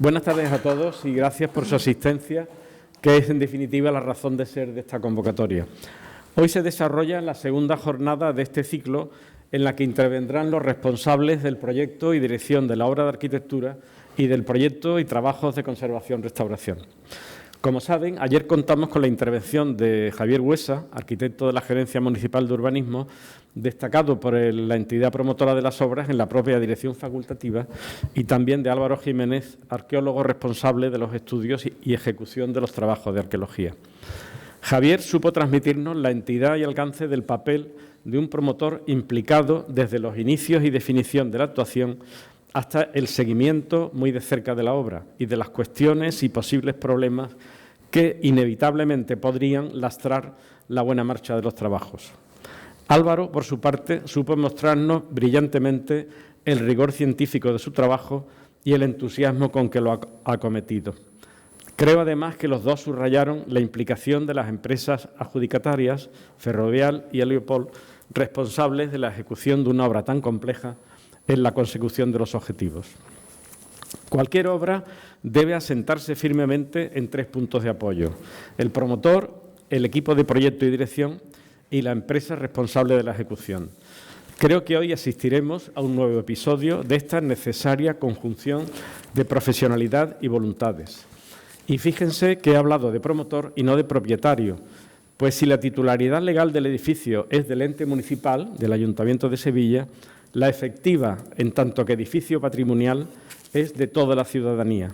Buenas tardes a todos y gracias por su asistencia, que es en definitiva la razón de ser de esta convocatoria. Hoy se desarrolla la segunda jornada de este ciclo en la que intervendrán los responsables del proyecto y dirección de la obra de arquitectura y del proyecto y trabajos de conservación-restauración. Como saben, ayer contamos con la intervención de Javier Huesa, arquitecto de la Gerencia Municipal de Urbanismo, destacado por la entidad promotora de las obras en la propia dirección facultativa, y también de Álvaro Jiménez, arqueólogo responsable de los estudios y ejecución de los trabajos de arqueología. Javier supo transmitirnos la entidad y alcance del papel de un promotor implicado desde los inicios y definición de la actuación hasta el seguimiento muy de cerca de la obra y de las cuestiones y posibles problemas que inevitablemente podrían lastrar la buena marcha de los trabajos. Álvaro, por su parte, supo mostrarnos brillantemente el rigor científico de su trabajo y el entusiasmo con que lo ha acometido. Creo, además, que los dos subrayaron la implicación de las empresas adjudicatarias, Ferrovial y Heliopol, responsables de la ejecución de una obra tan compleja en la consecución de los objetivos. Cualquier obra debe asentarse firmemente en 3 puntos de apoyo: el promotor, el equipo de proyecto y dirección y la empresa responsable de la ejecución. Creo que hoy asistiremos a un nuevo episodio de esta necesaria conjunción de profesionalidad y voluntades. Y fíjense que he hablado de promotor y no de propietario, pues si la titularidad legal del edificio es del ente municipal, del Ayuntamiento de Sevilla, la efectiva, en tanto que edificio patrimonial, es de toda la ciudadanía.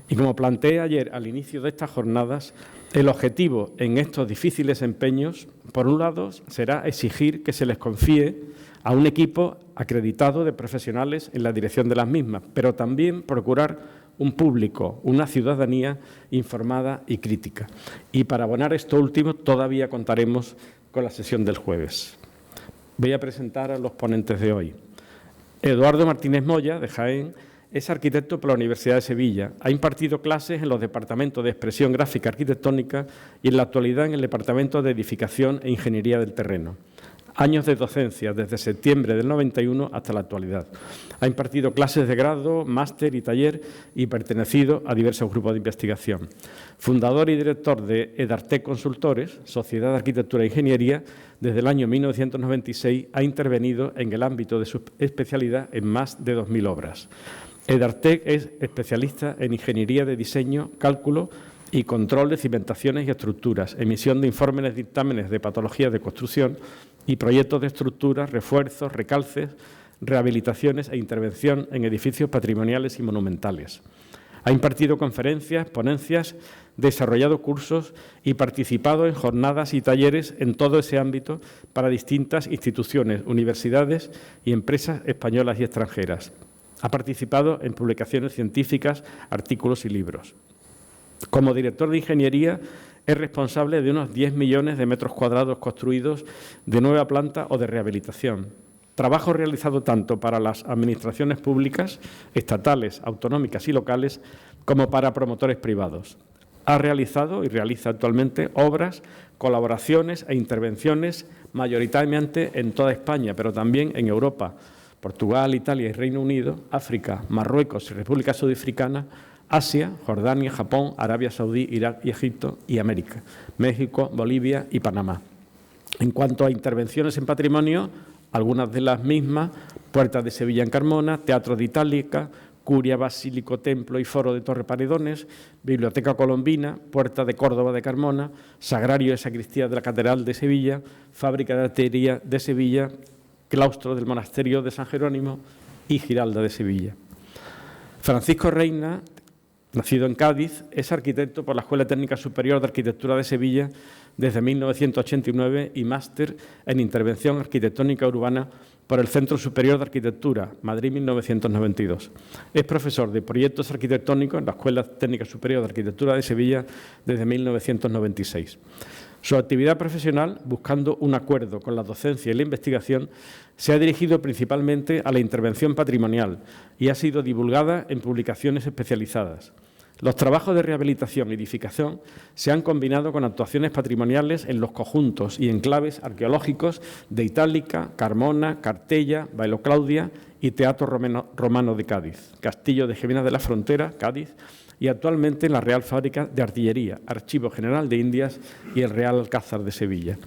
Y como planteé ayer al inicio de estas jornadas, el objetivo en estos difíciles empeños, por un lado, será exigir que se les confíe a un equipo acreditado de profesionales en la dirección de las mismas, pero también procurar un público, una ciudadanía informada y crítica. Y para abonar esto último, todavía contaremos con la sesión del jueves. Voy a presentar a los ponentes de hoy. Eduardo Martínez Moya, de Jaén, es arquitecto por la Universidad de Sevilla. Ha impartido clases en los departamentos de expresión gráfica arquitectónica y en la actualidad en el departamento de edificación e ingeniería del terreno. Años de docencia, desde septiembre del 91 hasta la actualidad. Ha impartido clases de grado, máster y taller y pertenecido a diversos grupos de investigación. Fundador y director de Edartec Consultores, Sociedad de Arquitectura e Ingeniería, desde el año 1996 ha intervenido en el ámbito de su especialidad en más de 2.000 obras. Edartec es especialista en ingeniería de diseño, cálculo y control de cimentaciones y estructuras, emisión de informes de dictámenes de patologías de construcción y proyectos de estructuras, refuerzos, recalces, rehabilitaciones e intervención en edificios patrimoniales y monumentales. Ha impartido conferencias, ponencias, desarrollado cursos y participado en jornadas y talleres en todo ese ámbito para distintas instituciones, universidades y empresas españolas y extranjeras. Ha participado en publicaciones científicas, artículos y libros. Como director de ingeniería, es responsable de unos 10 millones de metros cuadrados construidos de nueva planta o de rehabilitación. Trabajo realizado tanto para las administraciones públicas, estatales, autonómicas y locales, como para promotores privados. Ha realizado y realiza actualmente obras, colaboraciones e intervenciones mayoritariamente en toda España, pero también en Europa, Portugal, Italia y Reino Unido, África, Marruecos y República Sudafricana, Asia, Jordania, Japón, Arabia Saudí, Irak y Egipto, y América, México, Bolivia y Panamá. En cuanto a intervenciones en patrimonio, algunas de las mismas: Puerta de Sevilla en Carmona, Teatro de Itálica, Curia, Basílico, Templo y Foro de Torre Paredones, Biblioteca Colombina, Puerta de Córdoba de Carmona, Sagrario y Sacristía de la Catedral de Sevilla, Fábrica de Artería de Sevilla, Claustro del Monasterio de San Jerónimo y Giralda de Sevilla. Francisco Reina, nacido en Cádiz, es arquitecto por la Escuela Técnica Superior de Arquitectura de Sevilla desde 1989 y máster en Intervención Arquitectónica Urbana por el Centro Superior de Arquitectura, Madrid 1992. Es profesor de Proyectos Arquitectónicos en la Escuela Técnica Superior de Arquitectura de Sevilla desde 1996. Su actividad profesional, buscando un acuerdo con la docencia y la investigación, se ha dirigido principalmente a la intervención patrimonial y ha sido divulgada en publicaciones especializadas. Los trabajos de rehabilitación y edificación se han combinado con actuaciones patrimoniales en los conjuntos y enclaves arqueológicos de Itálica, Carmona, Cartella, Bailo Claudia y Teatro Romano de Cádiz, Castillo de Géminas de la Frontera, Cádiz, y actualmente en la Real Fábrica de Artillería, Archivo General de Indias y el Real Alcázar de Sevilla.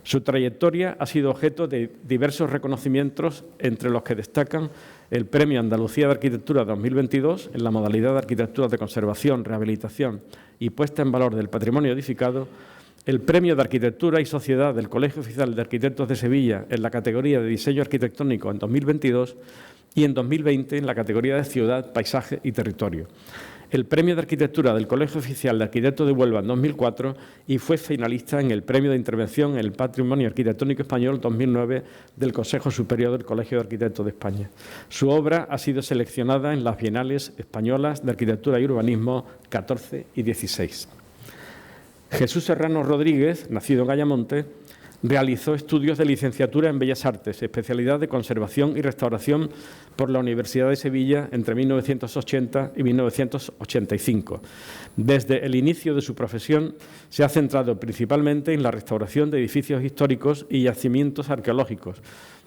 Su trayectoria ha sido objeto de diversos reconocimientos, entre los que destacan el Premio Andalucía de Arquitectura 2022 en la modalidad de Arquitectura de Conservación, Rehabilitación y Puesta en Valor del Patrimonio Edificado, el Premio de Arquitectura y Sociedad del Colegio Oficial de Arquitectos de Sevilla en la categoría de Diseño Arquitectónico en 2022 y en 2020 en la categoría de Ciudad, Paisaje y Territorio. El Premio de Arquitectura del Colegio Oficial de Arquitectos de Huelva en 2004 y fue finalista en el Premio de Intervención en el Patrimonio Arquitectónico Español 2009 del Consejo Superior del Colegio de Arquitectos de España. Su obra ha sido seleccionada en las Bienales Españolas de Arquitectura y Urbanismo 14 y 16. Jesús Serrano Rodríguez, nacido en Ayamonte, realizó estudios de licenciatura en Bellas Artes, especialidad de Conservación y Restauración por la Universidad de Sevilla entre 1980 y 1985. Desde el inicio de su profesión se ha centrado principalmente en la restauración de edificios históricos y yacimientos arqueológicos,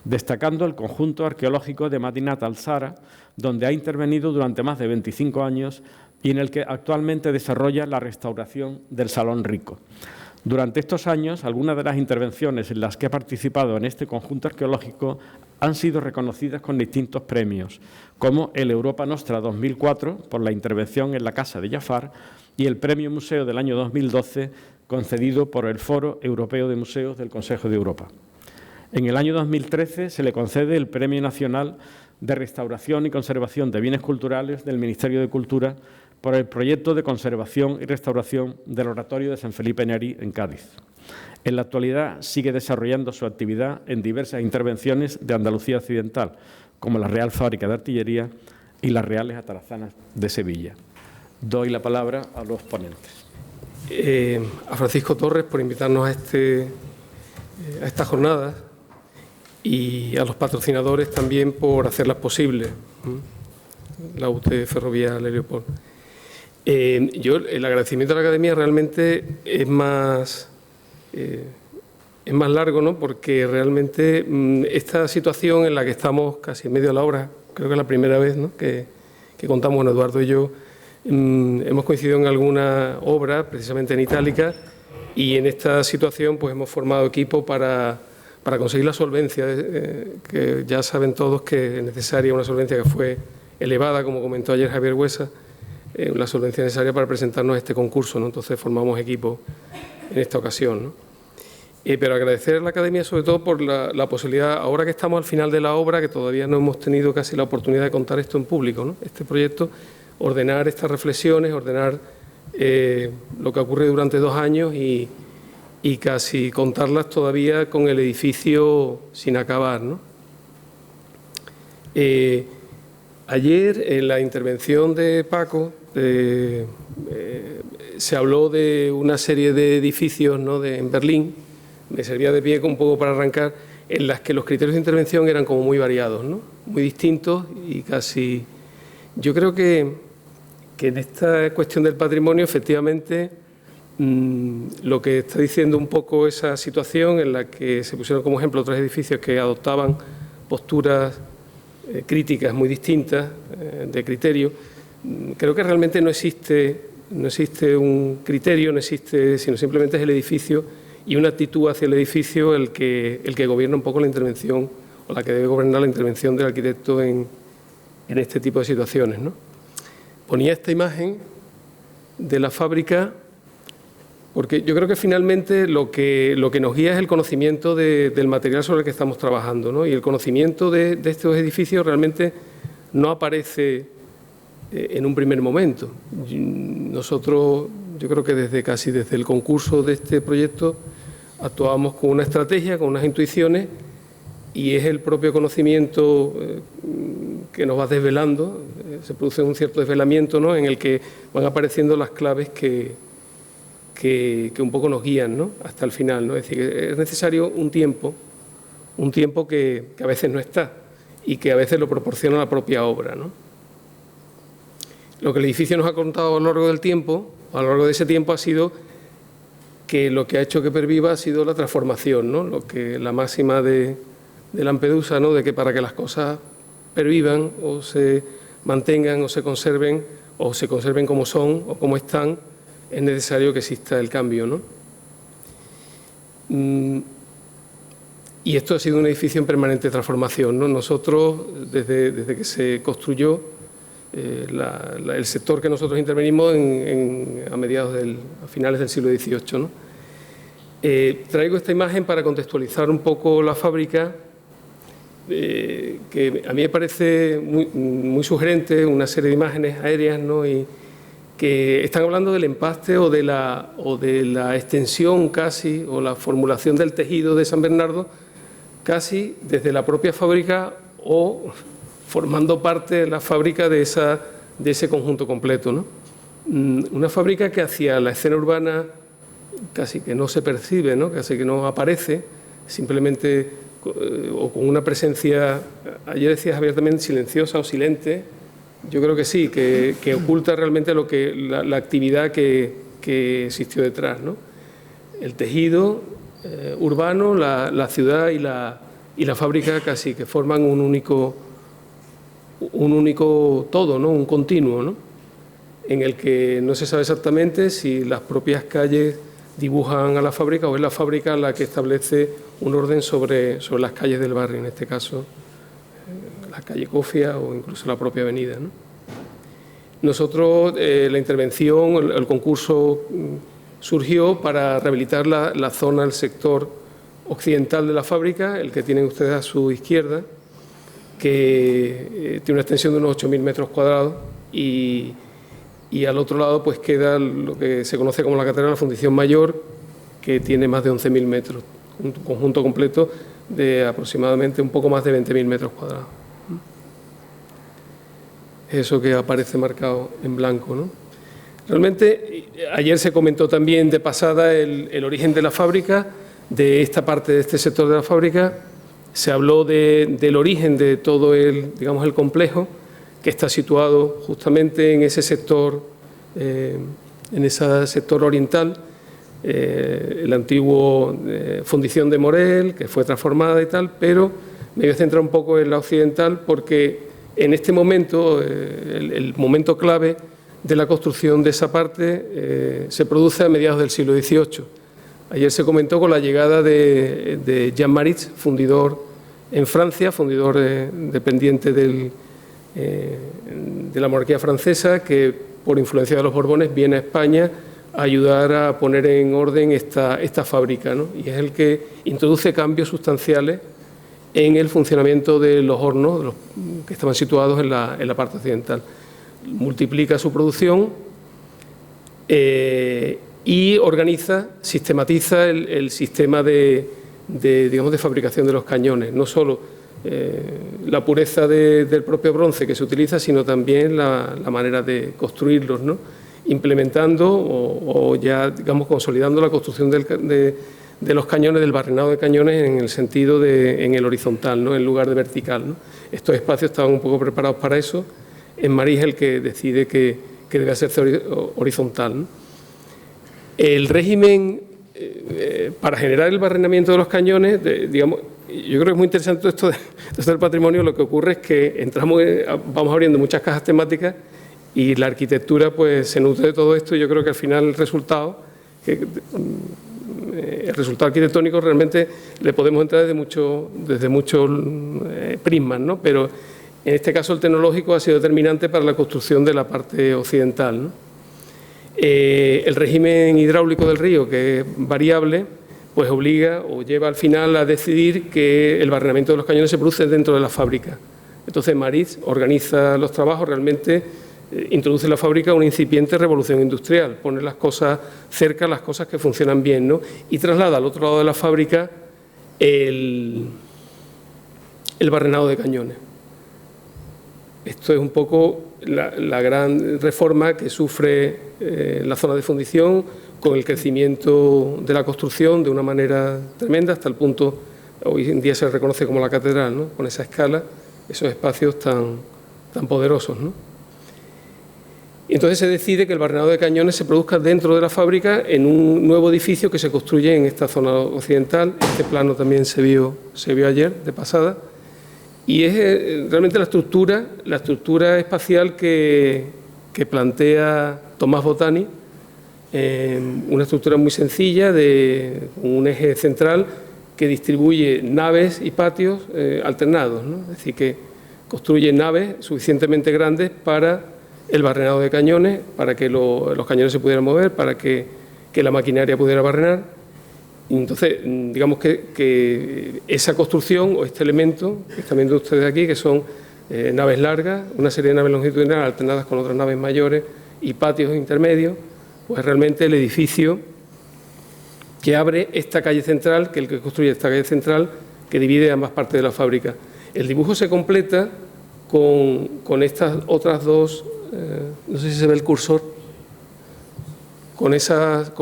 destacando el conjunto arqueológico de Madinat al-Zahra, donde ha intervenido durante más de 25 años y en el que actualmente desarrolla la restauración del Salón Rico. Durante estos años, algunas de las intervenciones en las que ha participado en este conjunto arqueológico han sido reconocidas con distintos premios, como el Europa Nostra 2004 por la intervención en la Casa de Jafar y el Premio Museo del año 2012 concedido por el Foro Europeo de Museos del Consejo de Europa. En el año 2013 se le concede el Premio Nacional de Restauración y Conservación de Bienes Culturales del Ministerio de Cultura por el proyecto de conservación y restauración del Oratorio de San Felipe Neri en Cádiz. En la actualidad sigue desarrollando su actividad en diversas intervenciones de Andalucía Occidental, como la Real Fábrica de Artillería y las Reales Atarazanas de Sevilla. Doy la palabra a los ponentes. A Francisco Torres por invitarnos a esta jornada y a los patrocinadores también por hacerlas posibles. La UT Ferrovial Leopold. El agradecimiento a la Academia realmente es más largo, ¿no? Porque realmente esta situación en la que estamos casi en medio de la obra, creo que es la primera vez, ¿no?, que contamos, bueno, Eduardo y yo, hemos coincidido en alguna obra, precisamente en Itálica, y en esta situación pues hemos formado equipo para conseguir la solvencia, que ya saben todos que es necesaria una solvencia que fue elevada, como comentó ayer Javier Huesa, la solvencia necesaria para presentarnos a este concurso, ¿no? Entonces formamos equipo en esta ocasión, ¿no? Pero agradecer a la Academia sobre todo por la posibilidad, ahora que estamos al final de la obra, que todavía no hemos tenido casi la oportunidad de contar esto en público, ¿no?, este proyecto, ordenar estas reflexiones, ordenar lo que ocurre durante 2 años y casi contarlas todavía con el edificio sin acabar, ¿no? Ayer, en la intervención de Paco, se habló de una serie de edificios, ¿no?, en Berlín, me servía de pie un poco para arrancar, en las que los criterios de intervención eran como muy variados, ¿no?, muy distintos y casi... Yo creo que en esta cuestión del patrimonio, efectivamente, lo que está diciendo un poco esa situación en la que se pusieron como ejemplo 3 edificios que adoptaban posturas críticas muy distintas de criterio, creo que realmente no existe un criterio, no existe, sino simplemente es el edificio y una actitud hacia el edificio el que gobierna un poco la intervención o la que debe gobernar la intervención del arquitecto en este tipo de situaciones, ¿no? Ponía esta imagen de la fábrica porque yo creo que finalmente lo que nos guía es el conocimiento del material sobre el que estamos trabajando, ¿no? Y el conocimiento de estos edificios realmente no aparece en un primer momento. Nosotros, yo creo que casi desde el concurso de este proyecto actuábamos con una estrategia, con unas intuiciones, y es el propio conocimiento que nos va desvelando, se produce un cierto desvelamiento, ¿no?, en el que van apareciendo las claves que un poco nos guían, ¿no?, hasta el final, ¿no? Es decir, que es necesario un tiempo que a veces no está y que a veces lo proporciona la propia obra, ¿no? Lo que el edificio nos ha contado a lo largo del tiempo, a lo largo de ese tiempo, ha sido que lo que ha hecho que perviva ha sido la transformación, ¿no? Lo que la máxima de Lampedusa, ¿no? De que para que las cosas pervivan o se mantengan o se conserven como son o como están, es necesario que exista el cambio, ¿no? Y esto ha sido un edificio en permanente transformación, ¿no? Nosotros, desde que se construyó, el sector que nosotros intervenimos a finales del siglo XVIII, ¿no? Traigo esta imagen para contextualizar un poco la fábrica, que a mí me parece muy sugerente, una serie de imágenes aéreas, ¿no? Y que están hablando del empaste o de la extensión casi, o la formulación del tejido de San Bernardo, casi desde la propia fábrica o formando parte de la fábrica de ese conjunto completo, ¿no? Una fábrica que hacia la escena urbana casi que no se percibe, ¿no? Casi que no aparece, simplemente o con una presencia, ayer decías Javier también, silenciosa o silente. Yo creo que sí, que oculta realmente la actividad que existió detrás, ¿no? El tejido urbano, la ciudad y la fábrica casi que forman un único todo, ¿no? Un continuo, ¿no? En el que no se sabe exactamente si las propias calles dibujan a la fábrica o es la fábrica la que establece un orden sobre las calles del barrio, en este caso la calle Cofia o incluso la propia avenida, ¿no? Nosotros, la intervención, el concurso surgió para rehabilitar la zona, el sector occidental de la fábrica, el que tienen ustedes a su izquierda, que tiene una extensión de unos 8.000 metros cuadrados y al otro lado pues queda lo que se conoce como la Catedral de la Fundición Mayor, que tiene más de 11.000 metros, un conjunto completo de aproximadamente un poco más de 20.000 metros cuadrados. Eso que aparece marcado en blanco, ¿no? Realmente, ayer se comentó también de pasada el origen de la fábrica, de esta parte de este sector de la fábrica. Se habló del origen de todo el complejo, que está situado justamente en ese sector oriental, el antiguo fundición de Morel, que fue transformada y tal, pero me voy a centrar un poco en la occidental porque en este momento, el momento clave de la construcción de esa parte se produce a mediados del siglo XVIII. Ayer se comentó con la llegada de Jean Maritz, fundidor en Francia, fundidor dependiente de la monarquía francesa, que por influencia de los Borbones viene a España a ayudar a poner en orden esta fábrica, ¿no? Y es el que introduce cambios sustanciales en el funcionamiento de los hornos que estaban situados en la parte occidental. Multiplica su producción y organiza, sistematiza el sistema de fabricación de los cañones. No solo la pureza del propio bronce que se utiliza, sino también la manera de construirlos, ¿no? Implementando o ya, consolidando la construcción de los cañones, del barrenado de cañones en el sentido en el horizontal, ¿no? En lugar de vertical, ¿no? Estos espacios estaban un poco preparados para eso. En Marís el que decide que debe hacerse horizontal, ¿no? El régimen para generar el barrenamiento de los cañones, yo creo que es muy interesante esto del patrimonio. Lo que ocurre es que vamos abriendo muchas cajas temáticas y la arquitectura pues se nutre de todo esto, y yo creo que al final el resultado arquitectónico realmente le podemos entrar desde muchos prismas, ¿no? Pero en este caso el tecnológico ha sido determinante para la construcción de la parte occidental, ¿no? El régimen hidráulico del río, que es variable, pues obliga o lleva al final a decidir que el barrenamiento de los cañones se produce dentro de la fábrica. Entonces Maritz organiza los trabajos, realmente introduce en la fábrica una incipiente revolución industrial, pone las cosas cerca, las cosas que funcionan bien, ¿no? Y traslada al otro lado de la fábrica el barrenado de cañones. Esto es un poco la gran reforma que sufre la zona de fundición, con el crecimiento de la construcción de una manera tremenda, hasta el punto, hoy en día se reconoce como la catedral, ¿no? Con esa escala, esos espacios tan poderosos, ¿no? Y entonces se decide que el barrenado de cañones se produzca dentro de la fábrica en un nuevo edificio que se construye en esta zona occidental. Este plano también se vio ayer, de pasada. Y es realmente la estructura espacial que plantea Tomás Bottani, una estructura muy sencilla, con un eje central que distribuye naves y patios alternados, ¿no? Es decir, que construye naves suficientemente grandes para el barrenado de cañones, para que los cañones se pudieran mover, para que la maquinaria pudiera barrenar. Y entonces, digamos que esa construcción o este elemento que están viendo ustedes aquí, que son naves largas, una serie de naves longitudinales alternadas con otras naves mayores y patios intermedios, pues realmente el edificio que abre esta calle central, que construye esta calle central, que divide ambas partes de la fábrica. El dibujo se completa con estas otras dos, no sé si se ve el cursor, con esas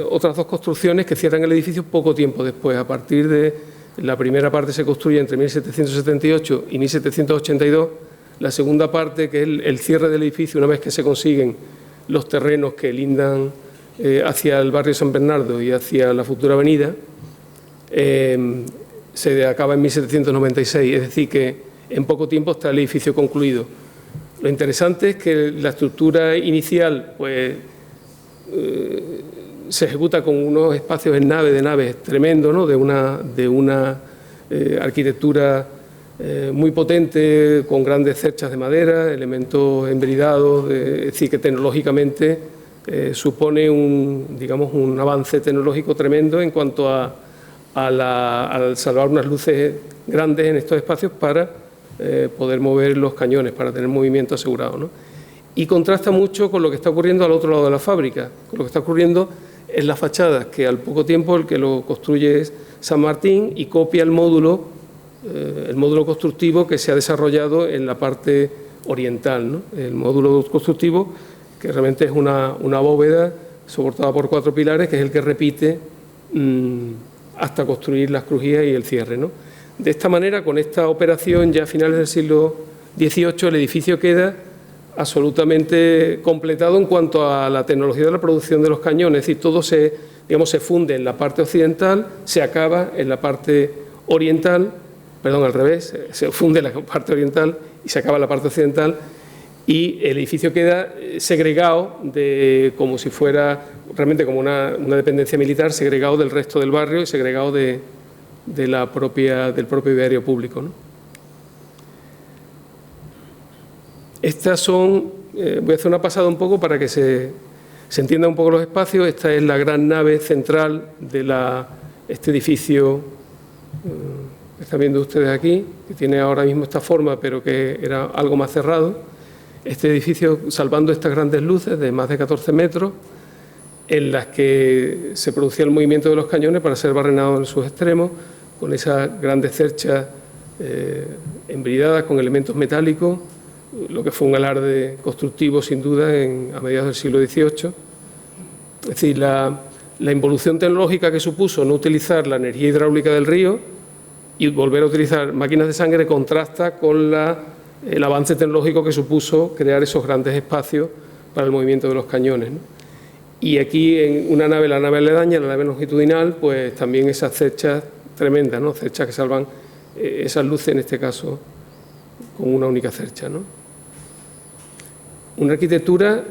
otras dos construcciones que cierran el edificio poco tiempo después. A partir de la primera parte se construye entre 1778 y 1782, la segunda parte, que es el cierre del edificio, una vez que se consiguen los terrenos que lindan hacia el barrio San Bernardo y hacia la futura avenida, se acaba en 1796, es decir, que en poco tiempo está el edificio concluido. Lo interesante es que la estructura inicial pues, se ejecuta con unos espacios de naves tremendos, ¿no? de una arquitectura muy potente, con grandes cerchas de madera, elementos embridados, es decir, que tecnológicamente supone un avance tecnológico tremendo en cuanto al salvar unas luces grandes en estos espacios para poder mover los cañones, para tener movimiento asegurado, ¿no? Y contrasta mucho con lo que está ocurriendo al otro lado de la fábrica, con lo que está ocurriendo en las fachadas, que al poco tiempo el que lo construye es San Martín y copia el módulo constructivo que se ha desarrollado en la parte oriental, ¿no? El módulo constructivo, que realmente es una bóveda soportada por 4 pilares, que es el que repite hasta construir las crujías y el cierre, ¿no? De esta manera, con esta operación, ya a finales del siglo XVIII, el edificio queda absolutamente completado en cuanto a la tecnología de la producción de los cañones. Es decir, todo se funde en la parte occidental, se acaba en la parte oriental, perdón, al revés, se funde en la parte oriental y se acaba en la parte occidental, y el edificio queda segregado, como si fuera realmente como una dependencia militar, segregado del resto del barrio y segregado del propio ideario público, ¿no? Estas son, voy a hacer una pasada un poco para que se entienda un poco los espacios. Esta es la gran nave central de este edificio que están viendo ustedes aquí, que tiene ahora mismo esta forma, pero que era algo más cerrado. Este edificio, salvando estas grandes luces de más de 14 metros, en las que se producía el movimiento de los cañones para ser barrenados en sus extremos, con esas grandes cerchas embridadas con elementos metálicos, lo que fue un alarde constructivo sin duda a mediados del siglo XVIII. Es decir, la involución tecnológica que supuso no utilizar la energía hidráulica del río y volver a utilizar máquinas de sangre contrasta con el avance tecnológico que supuso crear esos grandes espacios para el movimiento de los cañones, ¿no? Y aquí en una nave, la nave aledaña, la nave longitudinal, pues también esas cerchas tremendas, ¿no? Cerchas que salvan esas luces, en este caso, con una única cercha, ¿no? Una arquitectura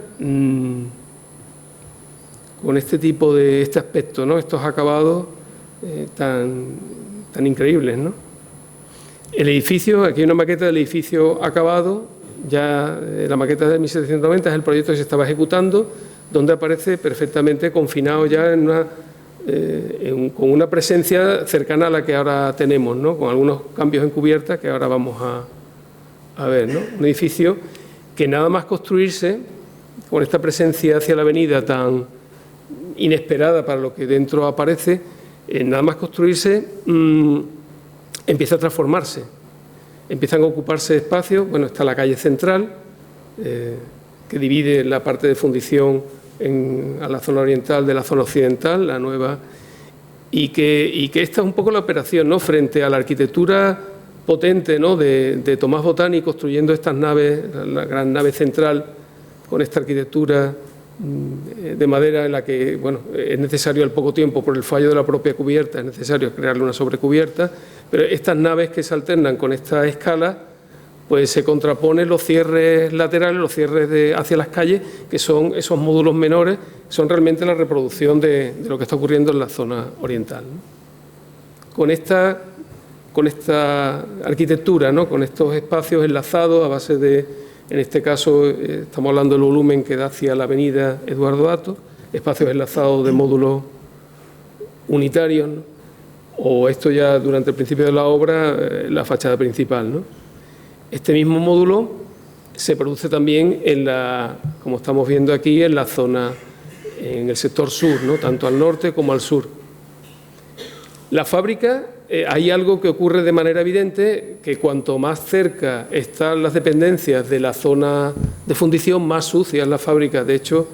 con este aspecto, ¿no? Estos acabados tan increíbles, ¿no? El edificio, aquí hay una maqueta del edificio acabado, ya la maqueta de 1790 es el proyecto que se estaba ejecutando, donde aparece perfectamente confinado ya con una presencia cercana a la que ahora tenemos, ¿no? Con algunos cambios en cubierta que ahora vamos a ver, ¿no? Un edificio que nada más construirse, con esta presencia hacia la avenida tan inesperada para lo que dentro aparece, nada más construirse empieza a transformarse, empiezan a ocuparse espacios. Bueno, está la calle central, que divide la parte de fundición a la zona oriental de la zona occidental, la nueva, y que esta es un poco la operación, ¿no? Frente a la arquitectura potente, ¿no? de Tomás Bottani construyendo estas naves, la gran nave central esta arquitectura de madera en la que, bueno, es necesario al poco tiempo, por el fallo de la propia cubierta, es necesario crearle una sobrecubierta, pero estas naves que se alternan con esta escala, pues se contraponen los cierres laterales, los cierres hacia las calles, que son esos módulos menores, son realmente la reproducción de lo que está ocurriendo en la zona oriental, ¿no? Con esta arquitectura, ¿no? Con estos espacios enlazados a base de, en este caso estamos hablando del volumen que da hacia la avenida Eduardo Dato, espacios enlazados de módulos unitarios, ¿no? O esto ya durante el principio de la obra, la fachada principal, ¿no? Este mismo módulo se produce también como estamos viendo aquí, en la zona, en el sector sur, ¿no? Tanto al norte como al sur. La fábrica, hay algo que ocurre de manera evidente, que cuanto más cerca están las dependencias de la zona de fundición, más sucia es la fábrica. De hecho,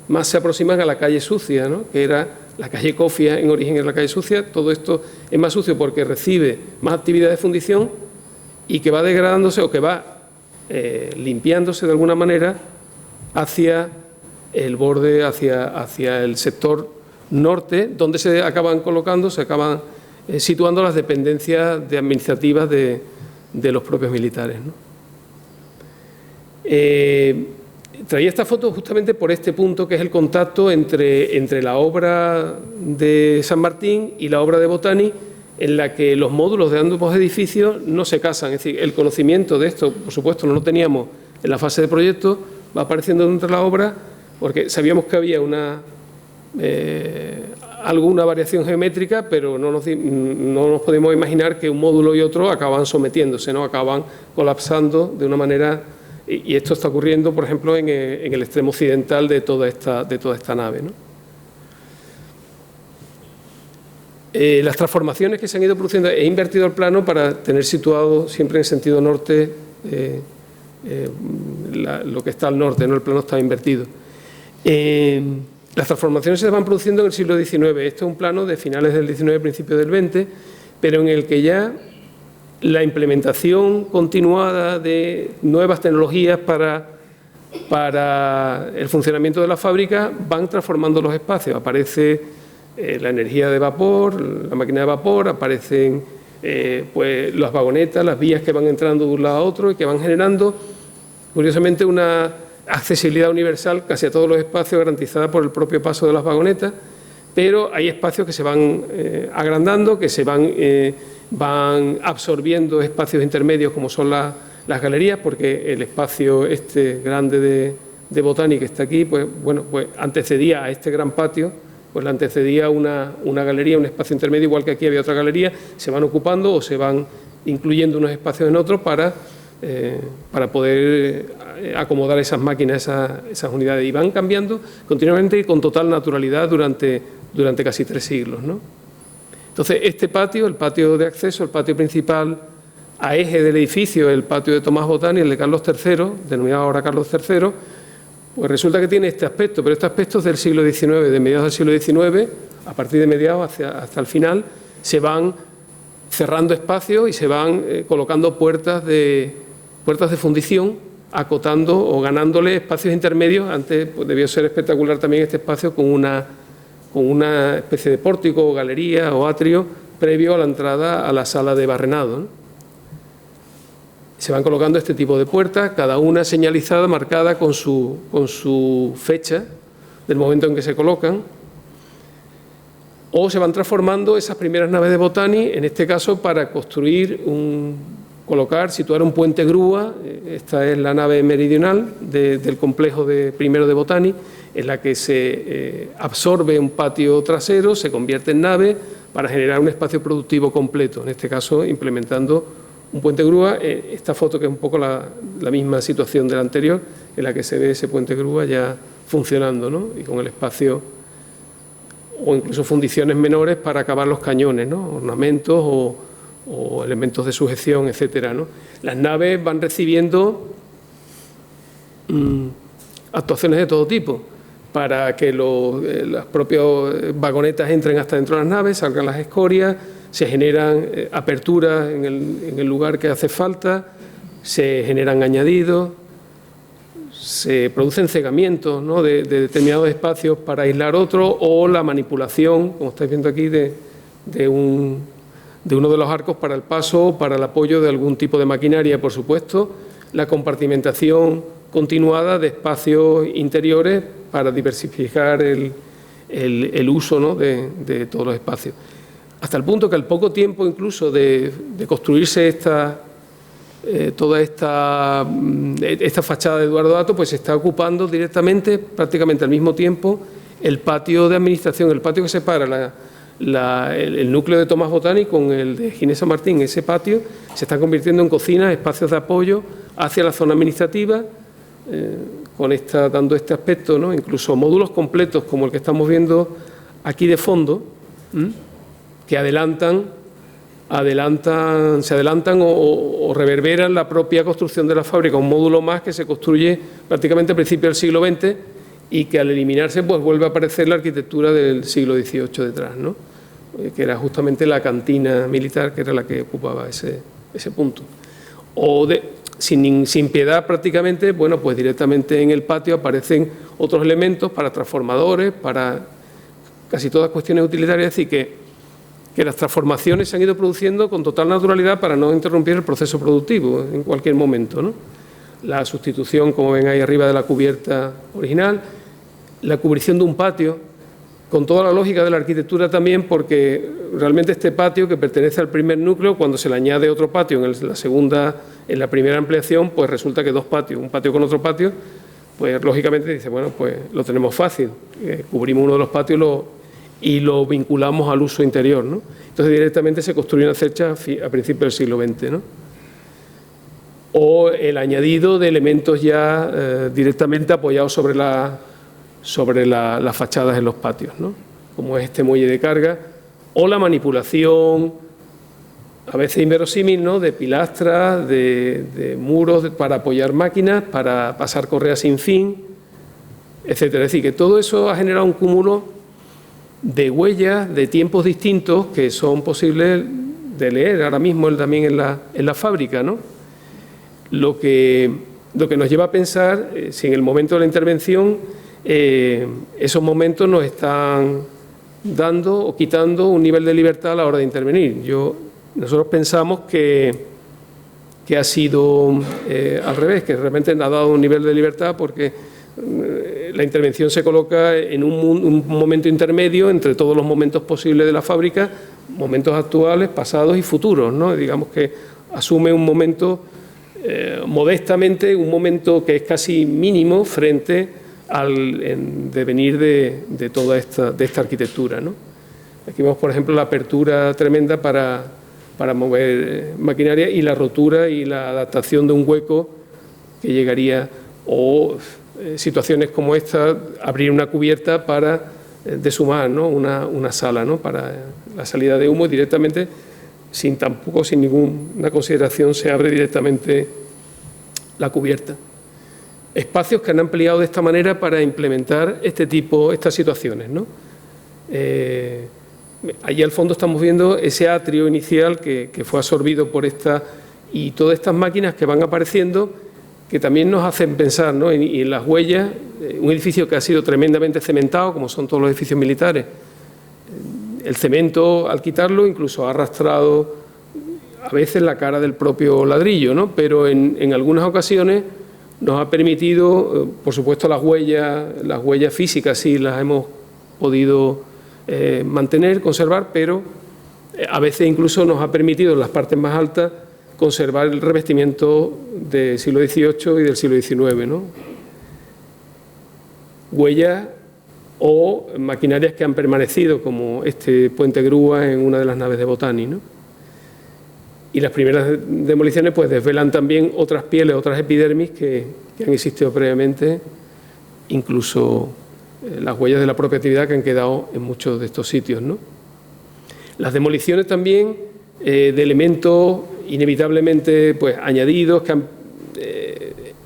más se aproximan a la calle sucia, ¿no? Que era la calle Cofia, en origen es la calle sucia. Todo esto es más sucio porque recibe más actividad de fundición y que va degradándose o que va limpiándose de alguna manera hacia el borde, hacia el sector norte, donde se acaban colocando, se acaban situando las dependencias administrativas de los propios militares, ¿no? Traía esta foto justamente por este punto, que es el contacto entre la obra de San Martín y la obra de Botani, en la que los módulos de ambos edificios no se casan. Es decir, el conocimiento de esto, por supuesto, no lo teníamos en la fase de proyecto, va apareciendo dentro de la obra, porque sabíamos que había alguna variación geométrica, pero no nos podemos imaginar que un módulo y otro acaban sometiéndose, ¿no? Acaban colapsando de una manera, y esto está ocurriendo, por ejemplo, en el extremo occidental de toda esta nave, ¿no? Las transformaciones que se han ido produciendo, he invertido el plano para tener situado siempre en sentido norte lo que está al norte, ¿no? El plano está invertido. Las transformaciones se van produciendo en el siglo XIX. Esto es un plano de finales del XIX, principios del XX, pero en el que ya la implementación continuada de nuevas tecnologías para el funcionamiento de la fábrica van transformando los espacios. Aparece la energía de vapor, la máquina de vapor, aparecen pues las vagonetas, las vías que van entrando de un lado a otro y que van generando, curiosamente, una accesibilidad universal casi a todos los espacios, garantizada por el propio paso de las vagonetas, pero hay espacios que se van agrandando, que se van absorbiendo espacios intermedios como son las galerías, porque el espacio este grande de Botani que está aquí, pues bueno, pues antecedía a este gran patio, pues le antecedía una galería, un espacio intermedio, igual que aquí había otra galería. Se van ocupando o se van incluyendo unos espacios en otros para poder acomodar esas máquinas, esas unidades, y van cambiando continuamente y con total naturalidad durante casi 3 siglos, ¿no? Entonces, este patio, el patio de acceso, el patio principal a eje del edificio, el patio de Tomás Botani, el de Carlos III, denominado ahora Carlos III, pues resulta que tiene este aspecto, pero este aspecto es del siglo XIX, de mediados del siglo XIX, a partir de mediados hasta el final, se van cerrando espacios y se van colocando puertas de fundición, acotando o ganándole espacios intermedios. Antes pues, debió ser espectacular también este espacio con una especie de pórtico o galería o atrio previo a la entrada a la sala de barrenado, ¿no? Se van colocando este tipo de puertas, cada una señalizada, marcada con su fecha del momento en que se colocan, o se van transformando esas primeras naves de Botani, en este caso para construir situar un puente grúa. Esta es la nave meridional del complejo primero de Botani, en la que se absorbe un patio trasero, se convierte en nave para generar un espacio productivo completo, en este caso implementando un puente grúa. Esta foto, que es un poco la misma situación de la anterior, en la que se ve ese puente grúa ya funcionando, ¿no? Y con el espacio, o incluso fundiciones menores para acabar los cañones, ¿no? Ornamentos o elementos de sujeción, etcétera, ¿no? Las naves van recibiendo actuaciones de todo tipo, para que las propias vagonetas entren hasta dentro de las naves, salgan las escorias, se generan aperturas en el lugar que hace falta, se generan añadidos, se producen cegamientos, ¿no?, de determinados espacios para aislar otros, o la manipulación, como estáis viendo aquí, de uno de los arcos para el paso o para el apoyo de algún tipo de maquinaria, por supuesto, la compartimentación continuada de espacios interiores para diversificar el uso, ¿no?, de todos los espacios. Hasta el punto que al poco tiempo incluso de construirse toda esta fachada de Eduardo Dato, pues se está ocupando directamente, prácticamente al mismo tiempo, el patio de administración, el patio que separa el núcleo de Tomás Botani con el de Ginés San Martín. Ese patio se está convirtiendo en cocinas, espacios de apoyo hacia la zona administrativa, dando este aspecto, ¿no? Incluso módulos completos como el que estamos viendo aquí de fondo, que se adelantan o reverberan la propia construcción de la fábrica, un módulo más que se construye prácticamente a principios del siglo XX y que al eliminarse pues vuelve a aparecer la arquitectura del siglo XVIII detrás, ¿no?, que era justamente la cantina militar, que era la que ocupaba ese punto. Sin piedad prácticamente, bueno, pues directamente en el patio aparecen otros elementos para transformadores, para casi todas cuestiones utilitarias, es decir, que las transformaciones se han ido produciendo con total naturalidad para no interrumpir el proceso productivo en cualquier momento, ¿no? La sustitución, como ven ahí arriba, de la cubierta original, la cubrición de un patio, con toda la lógica de la arquitectura también, porque realmente este patio, que pertenece al primer núcleo, cuando se le añade otro patio en la primera ampliación, pues resulta que dos patios, un patio con otro patio, pues lógicamente dice, bueno, pues lo tenemos fácil, cubrimos uno de los patios y lo vinculamos al uso interior, ¿no? Entonces directamente se construye una cercha a principios del siglo XX, ¿no? O el añadido de elementos ya directamente apoyados sobre las fachadas en los patios, ¿no?, como es este muelle de carga, o la manipulación, a veces inverosímil, ¿no?, de pilastras, de muros para apoyar máquinas, para pasar correas sin fin, etcétera. Es decir, que todo eso ha generado un cúmulo de huellas, de tiempos distintos que son posibles de leer ahora mismo también en la fábrica, ¿no? Lo que nos lleva a pensar si en el momento de la intervención esos momentos nos están dando o quitando un nivel de libertad a la hora de intervenir. Nosotros pensamos que ha sido al revés, que realmente ha dado un nivel de libertad porque la intervención se coloca en un momento intermedio entre todos los momentos posibles de la fábrica, momentos actuales, pasados y futuros, ¿no? Digamos que asume un momento, modestamente, un momento que es casi mínimo frente al devenir de toda esta arquitectura, ¿no? Aquí vemos, por ejemplo, la apertura tremenda para mover maquinaria y la rotura y la adaptación de un hueco que llegaría, o situaciones como esta, abrir una cubierta para deshumar, ¿no?, una sala, ¿no?, para la salida de humo directamente, sin ninguna consideración, se abre directamente la cubierta. Espacios que han ampliado de esta manera para implementar estas situaciones, ¿no? Allí al fondo estamos viendo ese atrio inicial que fue absorbido por y todas estas máquinas que van apareciendo, que también nos hacen pensar, ¿no?, y en las huellas, un edificio que ha sido tremendamente cementado, como son todos los edificios militares. El cemento, al quitarlo, incluso ha arrastrado a veces la cara del propio ladrillo, ¿no?, pero en algunas ocasiones nos ha permitido, por supuesto, las huellas físicas sí las hemos podido mantener, conservar, pero a veces incluso nos ha permitido en las partes más altas conservar el revestimiento del siglo XVIII y del siglo XIX, ¿no? Huellas o maquinarias que han permanecido, como este puente grúa en una de las naves de Botani, ¿no? Y las primeras demoliciones pues desvelan también otras pieles, otras epidermis que han existido previamente, incluso las huellas de la propia actividad que han quedado en muchos de estos sitios, ¿no? Las demoliciones también de elementos inevitablemente pues añadidos que han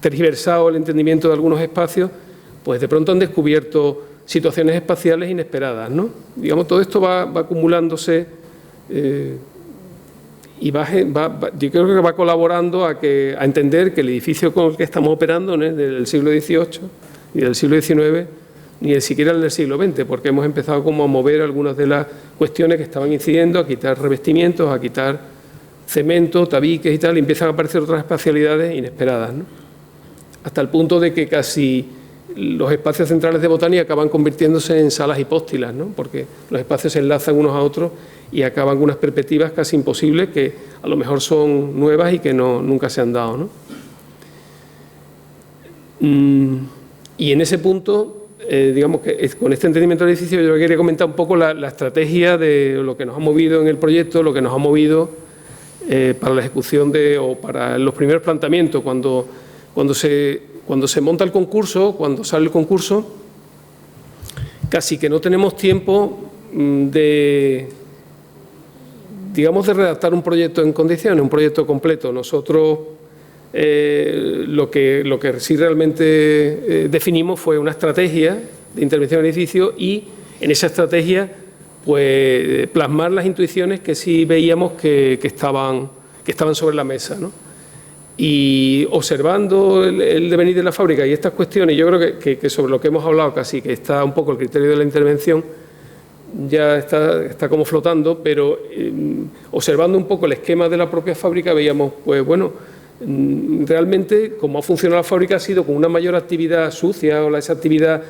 tergiversado el entendimiento de algunos espacios, pues de pronto han descubierto situaciones espaciales inesperadas, ¿no? Digamos, todo esto va acumulándose yo creo que va colaborando a entender que el edificio con el que estamos operando no es del siglo XVIII ni del siglo XIX, ni siquiera el del siglo XX, porque hemos empezado como a mover algunas de las cuestiones que estaban incidiendo, a quitar revestimientos, a quitar cemento, tabiques y tal, y empiezan a aparecer otras espacialidades inesperadas, ¿no? Hasta el punto de que casi los espacios centrales de Botani acaban convirtiéndose en salas hipóstilas, ¿no? Porque los espacios se enlazan unos a otros y acaban con unas perspectivas casi imposibles que a lo mejor son nuevas y que nunca se han dado, ¿no? Y en ese punto, digamos que con este entendimiento del edificio yo quería comentar un poco la estrategia de lo que nos ha movido en el proyecto, lo que nos ha movido para la ejecución o para los primeros planteamientos. Cuando se monta el concurso, cuando sale el concurso, casi que no tenemos tiempo de redactar un proyecto en condiciones, un proyecto completo. Nosotros lo que sí realmente definimos fue una estrategia de intervención en el edificio y en esa estrategia pues plasmar las intuiciones que sí veíamos que estaban sobre la mesa, ¿no? Y observando el devenir de la fábrica y estas cuestiones, yo creo que sobre lo que hemos hablado casi, que está un poco el criterio de la intervención, ya está como flotando, pero observando un poco el esquema de la propia fábrica veíamos, pues bueno, realmente como ha funcionado la fábrica ha sido con una mayor actividad sucia o esa actividad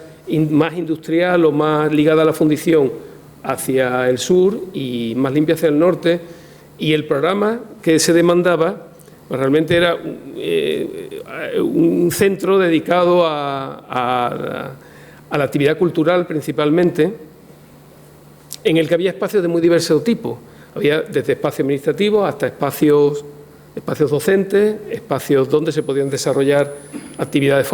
más industrial o más ligada a la fundición hacia el sur y más limpia hacia el norte, y el programa que se demandaba pues realmente era un centro dedicado a la actividad cultural principalmente, en el que había espacios de muy diverso tipo. Había desde espacios administrativos hasta espacios docentes, espacios donde se podían desarrollar actividades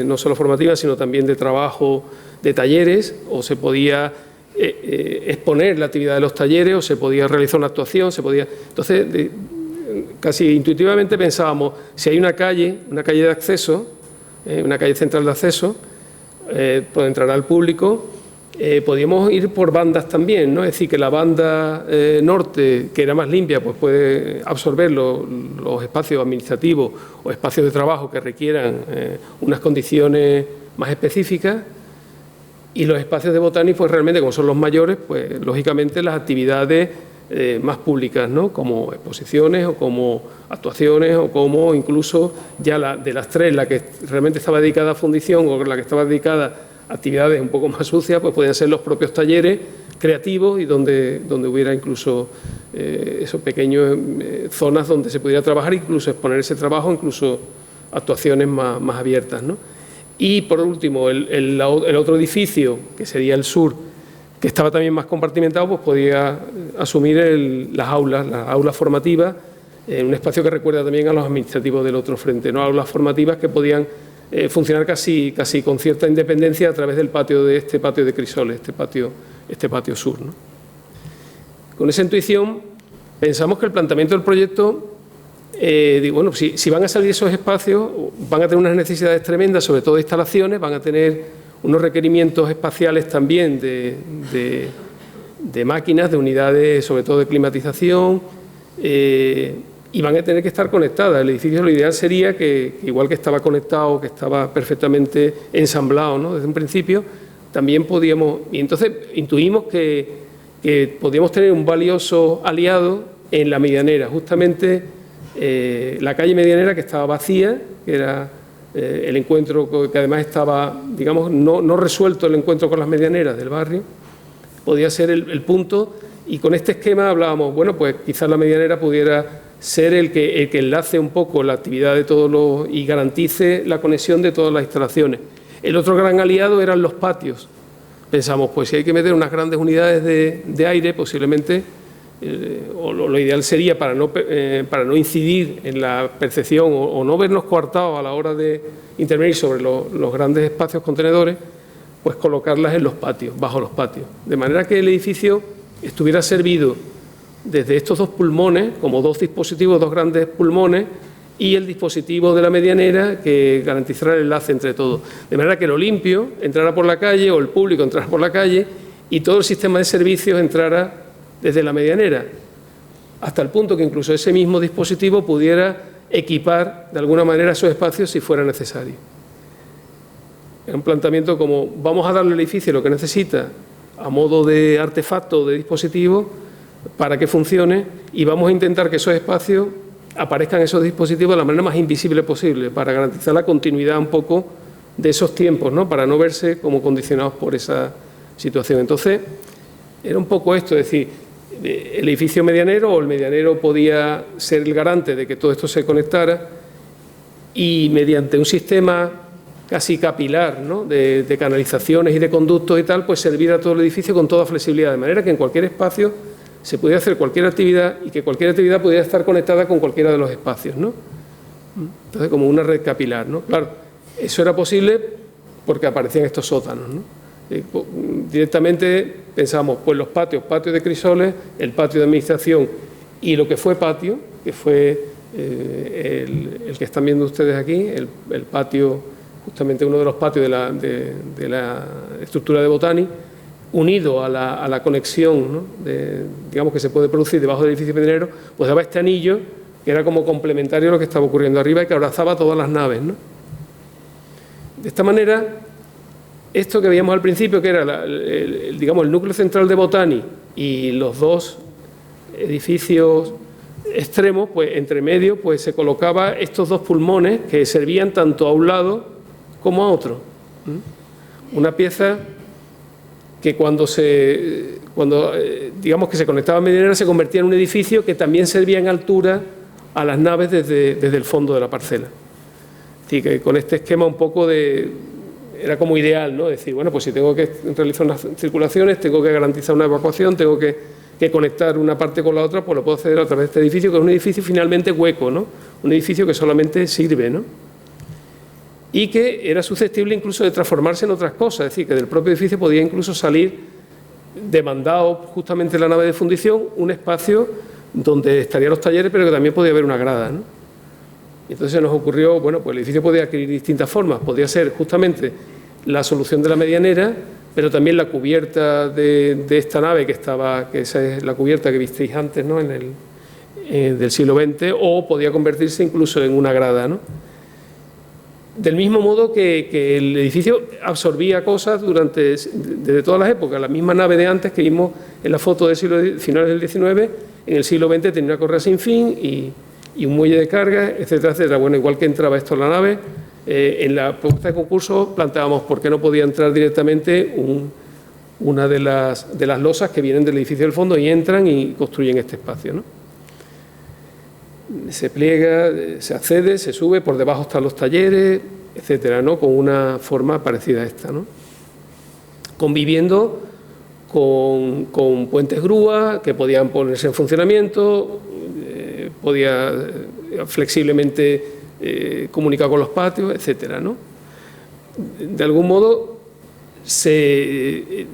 no solo formativas, sino también de trabajo, de talleres, o se podía exponer la actividad de los talleres, o se podía realizar una actuación, Entonces, casi intuitivamente pensábamos, si hay una calle de acceso, una calle central de acceso, donde entrará el público, podíamos ir por bandas también, ¿no? Es decir, que la banda norte, que era más limpia, pues puede absorber los espacios administrativos o espacios de trabajo que requieran unas condiciones más específicas, y los espacios de Botani, pues realmente, como son los mayores, pues lógicamente las actividades más públicas, ¿no? Como exposiciones o como actuaciones o como incluso ya de las tres, la que realmente estaba dedicada a fundición o la que estaba dedicada a actividades un poco más sucias, pues podían ser los propios talleres creativos y donde hubiera incluso esos pequeños zonas donde se pudiera trabajar, incluso exponer ese trabajo, incluso actuaciones más abiertas, ¿no? Y por último, el otro edificio, que sería el sur, que estaba también más compartimentado, pues podía asumir las aulas formativas, en un espacio que recuerda también a los administrativos del otro frente, ¿no? Aulas formativas que podían funcionar casi con cierta independencia a través del patio de Crisoles, este patio sur, ¿no? Con esa intuición pensamos que el planteamiento del proyecto, bueno, si van a salir esos espacios, van a tener unas necesidades tremendas, sobre todo de instalaciones, van a tener unos requerimientos espaciales también de máquinas, de unidades, sobre todo de climatización, y van a tener que estar conectadas. El edificio, lo ideal sería que igual que estaba conectado, que estaba perfectamente ensamblado, ¿no? Desde un principio, también podíamos, y entonces intuimos que podíamos tener un valioso aliado en la Medianera, justamente la calle Medianera, que estaba vacía, que era el encuentro, que además estaba, digamos, no resuelto el encuentro con las medianeras del barrio, podía ser el punto, y con este esquema hablábamos, bueno, pues quizás la Medianera pudiera ser el que enlace un poco la actividad de todos y garantice la conexión de todas las instalaciones. El otro gran aliado eran los patios. Pensamos, pues si hay que meter unas grandes unidades de aire, posiblemente, o lo ideal sería para no incidir en la percepción o no vernos coartados a la hora de intervenir sobre los grandes espacios contenedores, pues colocarlas en los patios, bajo los patios, de manera que el edificio estuviera servido desde estos dos pulmones, como dos dispositivos, dos grandes pulmones, y el dispositivo de la medianera que garantizara el enlace entre todos, de manera que lo limpio entrara por la calle o el público entrara por la calle y todo el sistema de servicios entrara desde la medianera. hasta el punto que incluso ese mismo dispositivo pudiera equipar de alguna manera esos espacios si fuera necesario. Era un planteamiento como vamos a darle al edificio lo que necesita a modo de artefacto o de dispositivo para que funcione y vamos a intentar que esos espacios aparezcan esos dispositivos de la manera más invisible posible para garantizar la continuidad un poco de esos tiempos, ¿no? Para no verse como condicionados por esa situación. Entonces, era un poco esto, es decir, el edificio medianero o el medianero podía ser el garante de que todo esto se conectara y mediante un sistema casi capilar, ¿no? de canalizaciones y de conductos y tal, pues servir a todo el edificio con toda flexibilidad, de manera que en cualquier espacio se pudiera hacer cualquier actividad y que cualquier actividad pudiera estar conectada con cualquiera de los espacios, ¿no? Entonces, como una red capilar, ¿no? Claro, eso era posible porque aparecían estos sótanos, ¿no? Directamente pensábamos, pues los patios de Crisoles, el patio de administración y lo que fue patio, que fue el que están viendo ustedes aquí, el patio, justamente uno de los patios de la estructura de Botani, unido a la conexión, ¿no? digamos que se puede producir debajo del edificio medianero, pues daba este anillo que era como complementario a lo que estaba ocurriendo arriba y que abrazaba todas las naves, ¿no? De esta manera, esto que veíamos al principio, que era digamos, el núcleo central de Botani y los dos edificios extremos, pues entre medio pues, se colocaba estos dos pulmones que servían tanto a un lado como a otro. Una pieza que cuando digamos que se conectaba a medianera se convertía en un edificio que también servía en altura a las naves desde el fondo de la parcela. Así que con este esquema un poco era como ideal, ¿no? Decir, bueno, pues si tengo que realizar unas circulaciones, tengo que garantizar una evacuación, tengo que conectar una parte con la otra, pues lo puedo hacer a través de este edificio, que es un edificio finalmente hueco, ¿no? Un edificio que solamente sirve, ¿no? Y que era susceptible incluso de transformarse en otras cosas, es decir, que del propio edificio podía incluso salir demandado justamente en la nave de fundición un espacio donde estarían los talleres, pero que también podía haber una grada, ¿no? Y entonces se nos ocurrió, bueno, pues el edificio podía adquirir distintas formas, podía ser justamente la solución de la medianera, pero también la cubierta de esta nave que esa es la cubierta que visteis antes, ¿no? Del siglo XX, o podía convertirse incluso en una grada, ¿no? Del mismo modo que el edificio absorbía cosas desde todas las épocas. La misma nave de antes que vimos en la foto del finales del XIX, en el siglo XX tenía una correa sin fin y un muelle de carga, etcétera, etcétera. Bueno, igual que entraba esto en la nave, en la propuesta de concurso planteábamos por qué no podía entrar directamente una de las losas que vienen del edificio del fondo y entran y construyen este espacio, ¿no? Se pliega, se accede, se sube, por debajo están los talleres, etcétera, ¿no? Con una forma parecida a esta, ¿no? Conviviendo con puentes grúa que podían ponerse en funcionamiento, podía flexiblemente comunicar con los patios, etcétera, ¿no? De algún modo se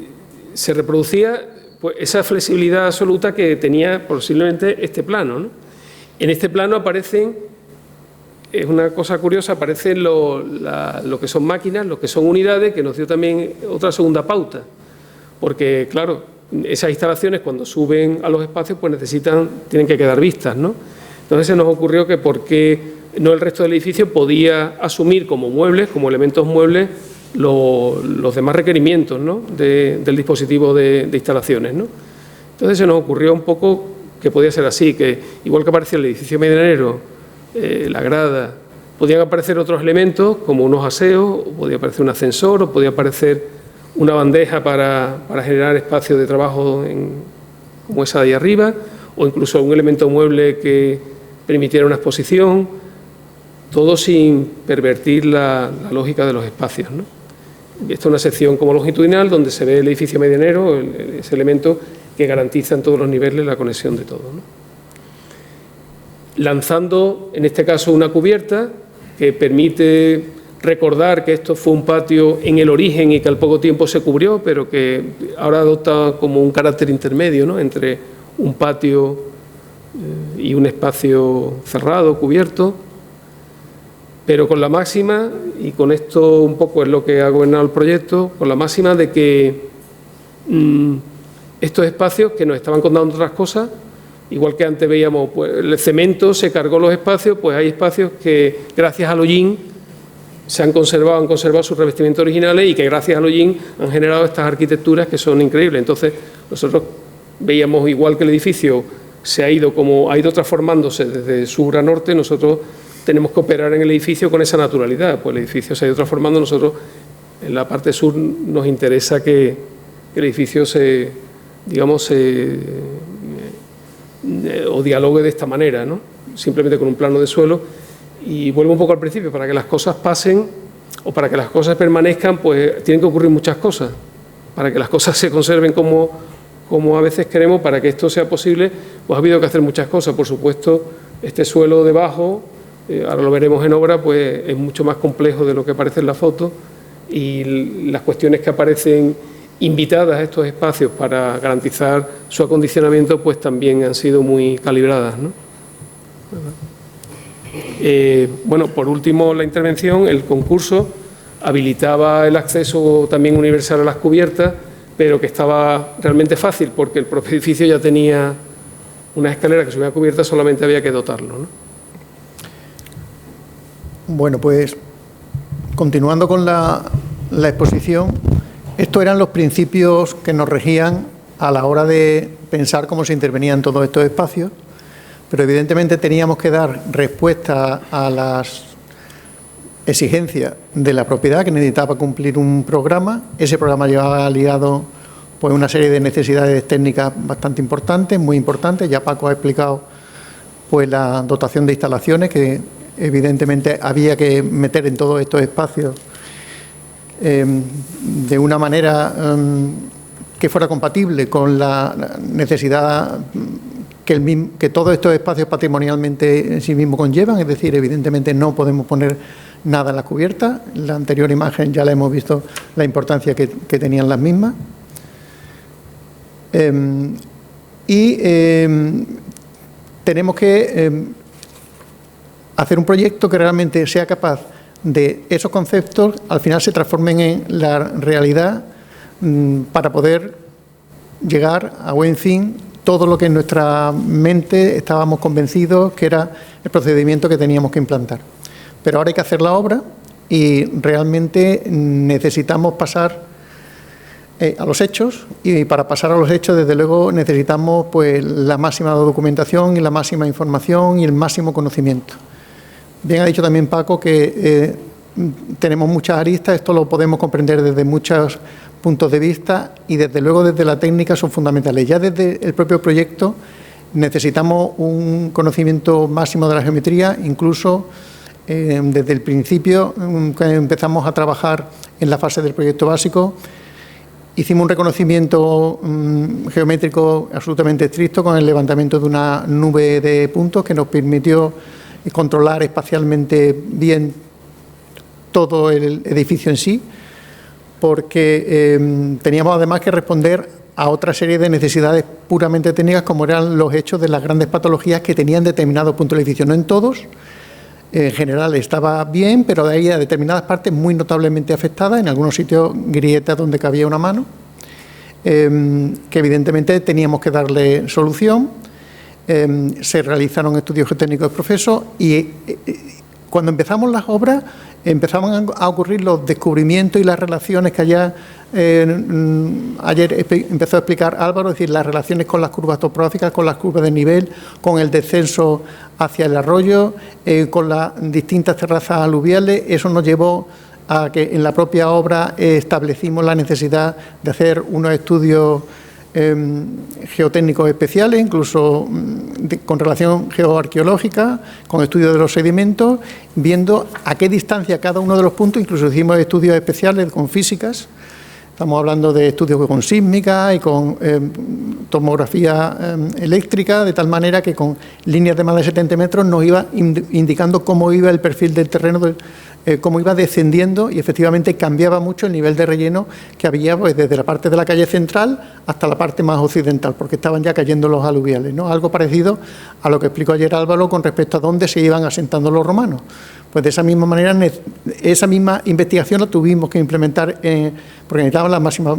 reproducía pues, esa flexibilidad absoluta que tenía posiblemente este plano, ¿no? En este plano aparecen, es una cosa curiosa, aparecen lo que son máquinas, lo que son unidades, que nos dio también otra segunda pauta, porque claro, esas instalaciones cuando suben a los espacios pues tienen que quedar vistas, ¿no? Entonces se nos ocurrió que por qué no el resto del edificio podía asumir como muebles, como elementos muebles, los demás requerimientos, ¿no? del dispositivo de instalaciones, ¿no? Entonces se nos ocurrió un poco que podía ser así, que igual que aparecía el edificio medianero, la grada, podían aparecer otros elementos como unos aseos, o podía aparecer un ascensor, o podía aparecer una bandeja para generar espacio de trabajo como esa de ahí arriba, o incluso un elemento mueble que permitiera una exposición, todo sin pervertir la lógica de los espacios, ¿no? Esta es una sección como longitudinal donde se ve el edificio medianero, ese elemento que garantiza en todos los niveles la conexión de todo, ¿no? Lanzando, en este caso, una cubierta que permite recordar que esto fue un patio en el origen y que al poco tiempo se cubrió, pero que ahora adopta como un carácter intermedio, ¿no? Entre un patio y un espacio cerrado, cubierto, pero con la máxima, y con esto un poco es lo que ha gobernado el proyecto, con la máxima de que estos espacios que nos estaban contando otras cosas, Igual que antes veíamos, pues, el cemento se cargó los espacios, pues hay espacios que gracias al hollín han conservado sus revestimientos originales y que gracias al hollín han generado estas arquitecturas que son increíbles. Entonces, nosotros veíamos, igual que el edificio ha ido transformándose desde sur a norte, nosotros tenemos que operar en el edificio con esa naturalidad. Pues el edificio se ha ido transformando, nosotros en la parte sur nos interesa que el edificio o dialogue de esta manera, ¿no? Simplemente con un plano de suelo. Y vuelvo un poco al principio, para que las cosas pasen o para que las cosas permanezcan, pues tienen que ocurrir muchas cosas. Para que las cosas se conserven como a veces queremos, para que esto sea posible, pues ha habido que hacer muchas cosas. Por supuesto, este suelo debajo, ahora lo veremos en obra, pues es mucho más complejo de lo que parece en la foto, y las cuestiones que aparecen invitadas a estos espacios para garantizar su acondicionamiento, pues también han sido muy calibradas, ¿no? Bueno, por último, la intervención, el concurso habilitaba el acceso también universal a las cubiertas, pero que estaba realmente fácil porque el propio edificio ya tenía una escalera que subía a cubierta, solamente había que dotarlo, ¿no? Bueno, pues continuando con la exposición, estos eran los principios que nos regían a la hora de pensar cómo se intervenía en todos estos espacios, pero evidentemente teníamos que dar respuesta a las exigencias de la propiedad, que necesitaba cumplir un programa. Ese programa llevaba ligado pues una serie de necesidades técnicas bastante importantes, muy importantes. Ya Paco ha explicado pues la dotación de instalaciones que evidentemente había que meter en todos estos espacios de una manera que fuera compatible con la necesidad que todos estos espacios patrimonialmente en sí mismos conllevan. Es decir, evidentemente no podemos poner nada en las cubiertas. En la anterior imagen ya le hemos visto la importancia que tenían las mismas. Tenemos que hacer un proyecto que realmente sea capaz de esos conceptos, al final se transformen en la realidad, para poder llegar a buen fin todo lo que en nuestra mente estábamos convencidos que era el procedimiento que teníamos que implantar. Pero ahora hay que hacer la obra y realmente necesitamos pasar a los hechos, y para pasar a los hechos, desde luego, necesitamos pues la máxima documentación y la máxima información y el máximo conocimiento. Bien ha dicho también Paco que tenemos muchas aristas, esto lo podemos comprender desde muchos puntos de vista y desde luego desde la técnica son fundamentales. Ya desde el propio proyecto necesitamos un conocimiento máximo de la geometría, incluso desde el principio que empezamos a trabajar en la fase del proyecto básico, hicimos un reconocimiento geométrico absolutamente estricto con el levantamiento de una nube de puntos que nos permitió controlar espacialmente bien todo el edificio en sí, porque teníamos además que responder a otra serie de necesidades puramente técnicas, como eran los hechos de las grandes patologías que tenían determinados puntos del edificio. No en todos, en general estaba bien, pero de ahí a determinadas partes muy notablemente afectadas, en algunos sitios grietas donde cabía una mano, que evidentemente teníamos que darle solución. Se realizaron estudios geotécnicos de proceso y cuando empezamos las obras empezaban a ocurrir los descubrimientos y las relaciones que ayer empezó a explicar Álvaro, es decir, las relaciones con las curvas topográficas, con las curvas de nivel, con el descenso hacia el arroyo, con las distintas terrazas aluviales. Eso nos llevó a que en la propia obra establecimos la necesidad de hacer unos estudios geotécnicos especiales, incluso con relación geoarqueológica, con estudios de los sedimentos, viendo a qué distancia cada uno de los puntos. Incluso hicimos estudios especiales con físicas. Estamos hablando de estudios con sísmica y con tomografía eléctrica, de tal manera que con líneas de más de 70 metros nos iba indicando cómo iba el perfil del terreno cómo iba descendiendo y efectivamente cambiaba mucho el nivel de relleno que había pues, desde la parte de la calle central hasta la parte más occidental, porque estaban ya cayendo los aluviales, ¿no? Algo parecido a lo que explicó ayer Álvaro con respecto a dónde se iban asentando los romanos. Pues de esa misma manera, esa misma investigación la tuvimos que implementar porque necesitaban la máxima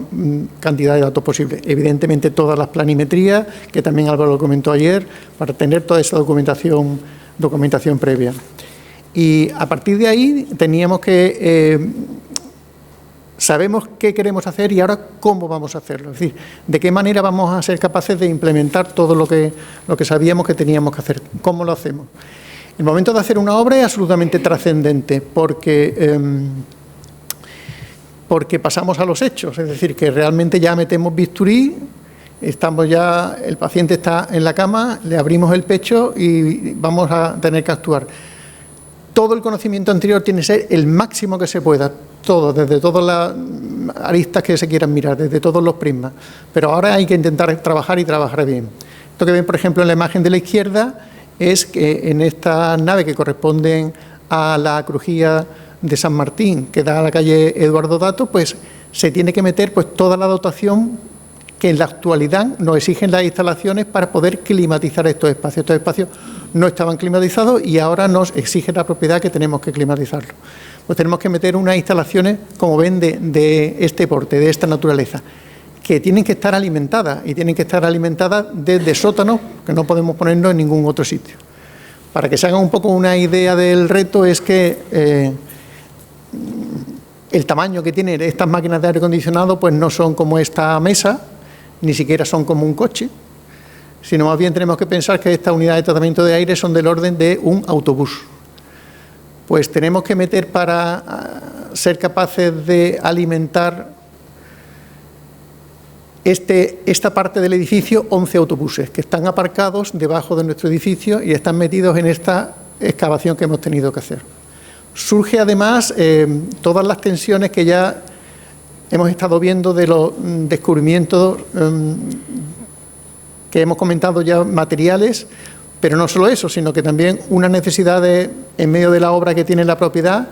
cantidad de datos posible. Evidentemente todas las planimetrías, que también Álvaro lo comentó ayer, para tener toda esa documentación previa. Y a partir de ahí teníamos que, sabemos qué queremos hacer y ahora cómo vamos a hacerlo. Es decir, de qué manera vamos a ser capaces de implementar todo lo que sabíamos que teníamos que hacer. ¿Cómo lo hacemos? El momento de hacer una obra es absolutamente trascendente porque pasamos a los hechos. Es decir, que realmente ya metemos bisturí, el paciente está en la cama, le abrimos el pecho y vamos a tener que actuar. Todo el conocimiento anterior tiene que ser el máximo que se pueda, todo, desde todas las aristas que se quieran mirar, desde todos los prismas. Pero ahora hay que intentar trabajar y trabajar bien. Esto que ven, por ejemplo, en la imagen de la izquierda es que en esta nave que corresponden a la crujía de San Martín, que da a la calle Eduardo Dato, pues se tiene que meter pues toda la dotación que en la actualidad nos exigen las instalaciones para poder climatizar estos espacios. Estos espacios no estaban climatizados y ahora nos exige la propiedad que tenemos que climatizarlo. Pues tenemos que meter unas instalaciones, como ven, de este porte, de esta naturaleza, que tienen que estar alimentadas y tienen que estar alimentadas desde sótanos, que no podemos ponernos en ningún otro sitio. Para que se hagan un poco una idea del reto es que el tamaño que tienen estas máquinas de aire acondicionado pues no son como esta mesa, ni siquiera son como un coche, sino más bien tenemos que pensar que estas unidades de tratamiento de aire son del orden de un autobús. Pues tenemos que meter para ser capaces de alimentar esta parte del edificio 11 autobuses que están aparcados debajo de nuestro edificio y están metidos en esta excavación que hemos tenido que hacer. Surge además todas las tensiones que ya hemos estado viendo de los descubrimientos que hemos comentado ya materiales, pero no solo eso, sino que también una necesidad en medio de la obra que tiene la propiedad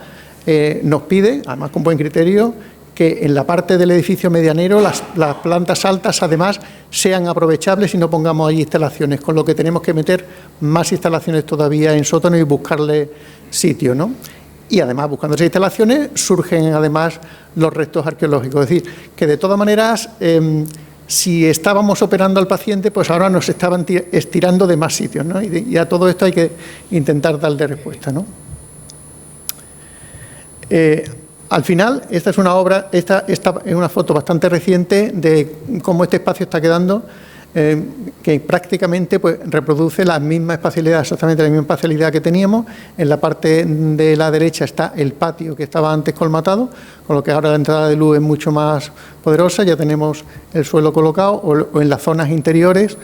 nos pide, además con buen criterio, que en la parte del edificio medianero las plantas altas además sean aprovechables y no pongamos ahí instalaciones, con lo que tenemos que meter más instalaciones todavía en sótano y buscarle sitio, ¿no? Y además, buscando esas instalaciones, surgen además los restos arqueológicos. Es decir, que de todas maneras, si estábamos operando al paciente, pues ahora nos estaban estirando de más sitios, ¿no? Y a todo esto hay que intentar darle respuesta, ¿no? Al final, esta es una obra, esta es una foto bastante reciente de cómo este espacio está quedando, que prácticamente pues, reproduce la misma espacialidad, exactamente la misma espacialidad que teníamos. En la parte de la derecha está el patio que estaba antes colmatado, con lo que ahora la entrada de luz es mucho más poderosa, ya tenemos el suelo colocado, o en las zonas interiores,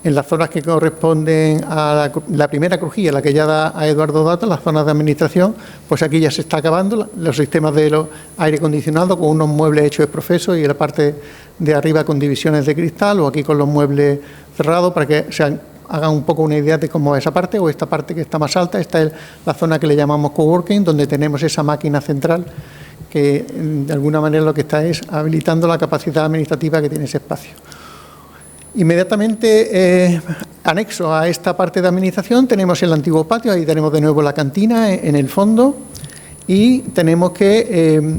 en las zonas que corresponden a la primera crujía, la que ya da a Eduardo Dato, las zonas de administración, pues aquí ya se está acabando los sistemas de aire acondicionado con unos muebles hechos de profeso y en la parte de arriba con divisiones de cristal o aquí con los muebles cerrados para que se hagan un poco una idea de cómo es esa parte o esta parte que está más alta. Esta es la zona que le llamamos coworking, donde tenemos esa máquina central que de alguna manera lo que está es habilitando la capacidad administrativa que tiene ese espacio. Inmediatamente anexo a esta parte de administración tenemos el antiguo patio, ahí tenemos de nuevo la cantina en el fondo y tenemos que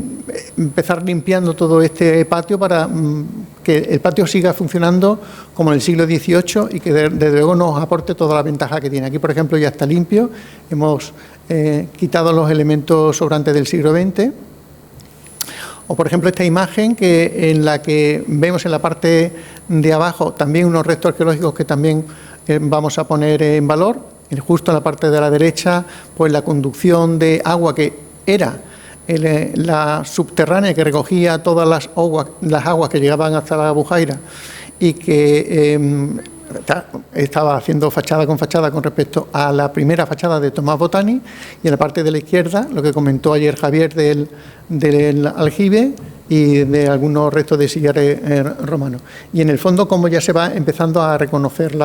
empezar limpiando todo este patio para que el patio siga funcionando como en el siglo XVIII y que desde luego nos aporte toda la ventaja que tiene. Aquí, por ejemplo, ya está limpio, hemos quitado los elementos sobrantes del siglo XX. O, por ejemplo, esta imagen en la que vemos en la parte de abajo también unos restos arqueológicos que también vamos a poner en valor. Justo en la parte de la derecha, pues la conducción de agua que era la subterránea que recogía todas las aguas que llegaban hasta la Bujaira y que estaba haciendo fachada con respecto a la primera fachada de Tomás Botani, y en la parte de la izquierda, lo que comentó ayer Javier del aljibe, y de algunos restos de sillares romanos. Y en el fondo, cómo ya se va empezando a reconocer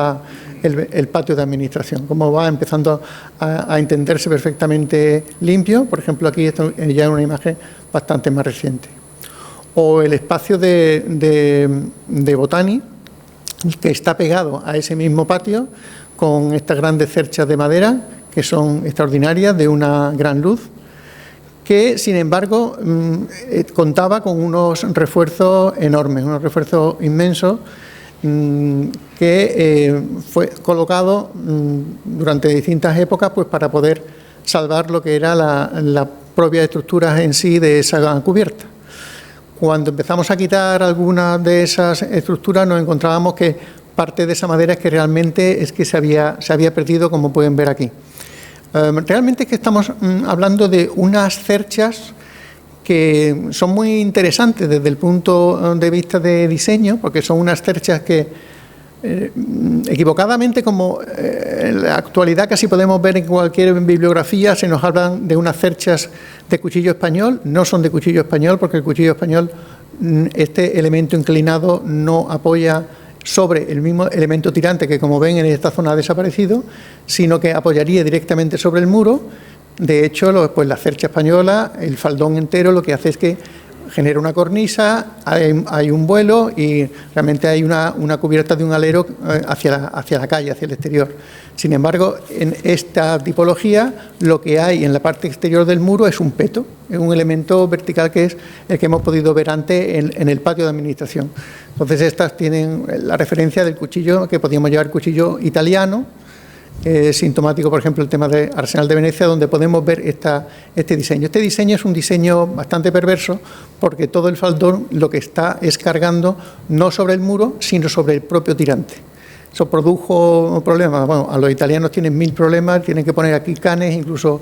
el patio de administración, cómo va empezando a entenderse perfectamente limpio. Por ejemplo, aquí esto ya es una imagen bastante más reciente. O el espacio de Botani, que está pegado a ese mismo patio, con estas grandes cerchas de madera, que son extraordinarias, de una gran luz, que, sin embargo, contaba con unos refuerzos enormes, unos refuerzos inmensos, que fue colocado durante distintas épocas, pues para poder salvar lo que era la propia estructura en sí de esa cubierta. Cuando empezamos a quitar algunas de esas estructuras, nos encontrábamos que parte de esa madera es que realmente se había perdido, como pueden ver aquí. Realmente es que estamos hablando de unas cerchas que son muy interesantes desde el punto de vista de diseño, porque son unas cerchas que equivocadamente, como en la actualidad casi podemos ver en cualquier bibliografía, se nos hablan de unas cerchas de cuchillo español. No son de cuchillo español, porque el cuchillo español, este elemento inclinado no apoya sobre el mismo elemento tirante que, como ven, en esta zona ha desaparecido, sino que apoyaría directamente sobre el muro. De hecho, pues la cercha española, el faldón entero, lo que hace es que genera una cornisa, hay un vuelo y realmente hay una cubierta de un alero hacia la calle, hacia el exterior. Sin embargo, en esta tipología, lo que hay en la parte exterior del muro es un peto, es un elemento vertical que es el que hemos podido ver antes en el patio de administración. Entonces, estas tienen la referencia del cuchillo, que podíamos llevar cuchillo italiano, sintomático, por ejemplo, el tema de Arsenal de Venecia, donde podemos ver este diseño. Este diseño es un diseño bastante perverso, porque todo el faldón lo que está es cargando no sobre el muro, sino sobre el propio tirante. Eso produjo problemas. Bueno, a los italianos tienen 1000 problemas, tienen que poner aquí canes, incluso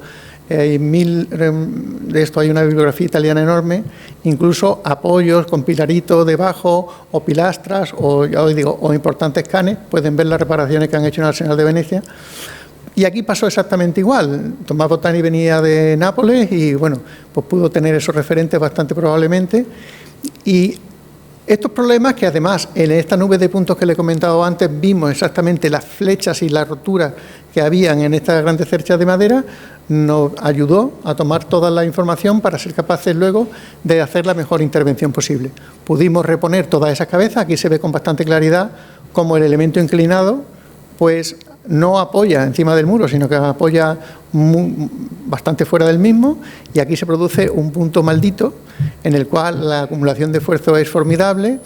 hay 1000, de esto hay una bibliografía italiana enorme, incluso apoyos con pilaritos debajo, o pilastras, o ya os digo, o importantes canes. Pueden ver las reparaciones que han hecho en el Arsenal de Venecia. Y aquí pasó exactamente igual. Tomás Botani venía de Nápoles y, bueno, pues pudo tener esos referentes bastante probablemente. Y estos problemas, que además en esta nube de puntos que le he comentado antes vimos exactamente las flechas y las roturas que habían en estas grandes cerchas de madera, nos ayudó a tomar toda la información para ser capaces luego de hacer la mejor intervención posible. Pudimos reponer todas esas cabezas. Aquí se ve con bastante claridad cómo el elemento inclinado pues no apoya encima del muro, sino que apoya bastante fuera del mismo, y aquí se produce un punto maldito en el cual la acumulación de esfuerzo es formidable,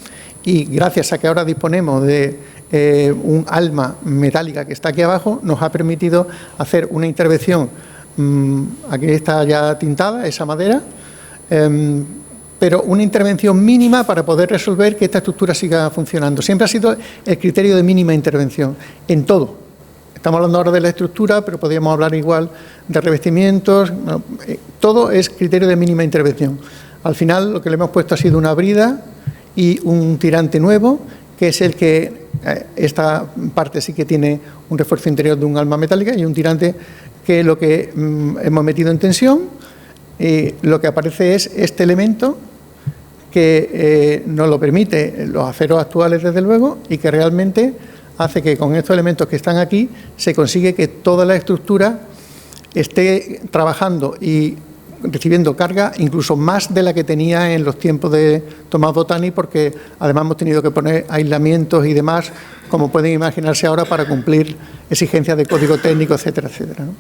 y gracias a que ahora disponemos de un alma metálica que está aquí abajo, nos ha permitido hacer una intervención. Aquí está ya tintada esa madera, pero una intervención mínima para poder resolver que esta estructura siga funcionando. Siempre ha sido el criterio de mínima intervención en todo. Estamos hablando ahora de la estructura, pero podríamos hablar igual de revestimientos. Todo es criterio de mínima intervención. Al final, lo que le hemos puesto ha sido una brida y un tirante nuevo, que es el que, esta parte sí que tiene un refuerzo interior de un alma metálica, y un tirante que lo que hemos metido en tensión. Lo que aparece es este elemento que nos lo permite los aceros actuales, desde luego, y que realmente hace que con estos elementos que están aquí se consigue que toda la estructura esté trabajando y recibiendo carga incluso más de la que tenía en los tiempos de Tomás Botani, porque además hemos tenido que poner aislamientos y demás, como pueden imaginarse ahora, para cumplir exigencias de código técnico, etcétera, etcétera, ¿no?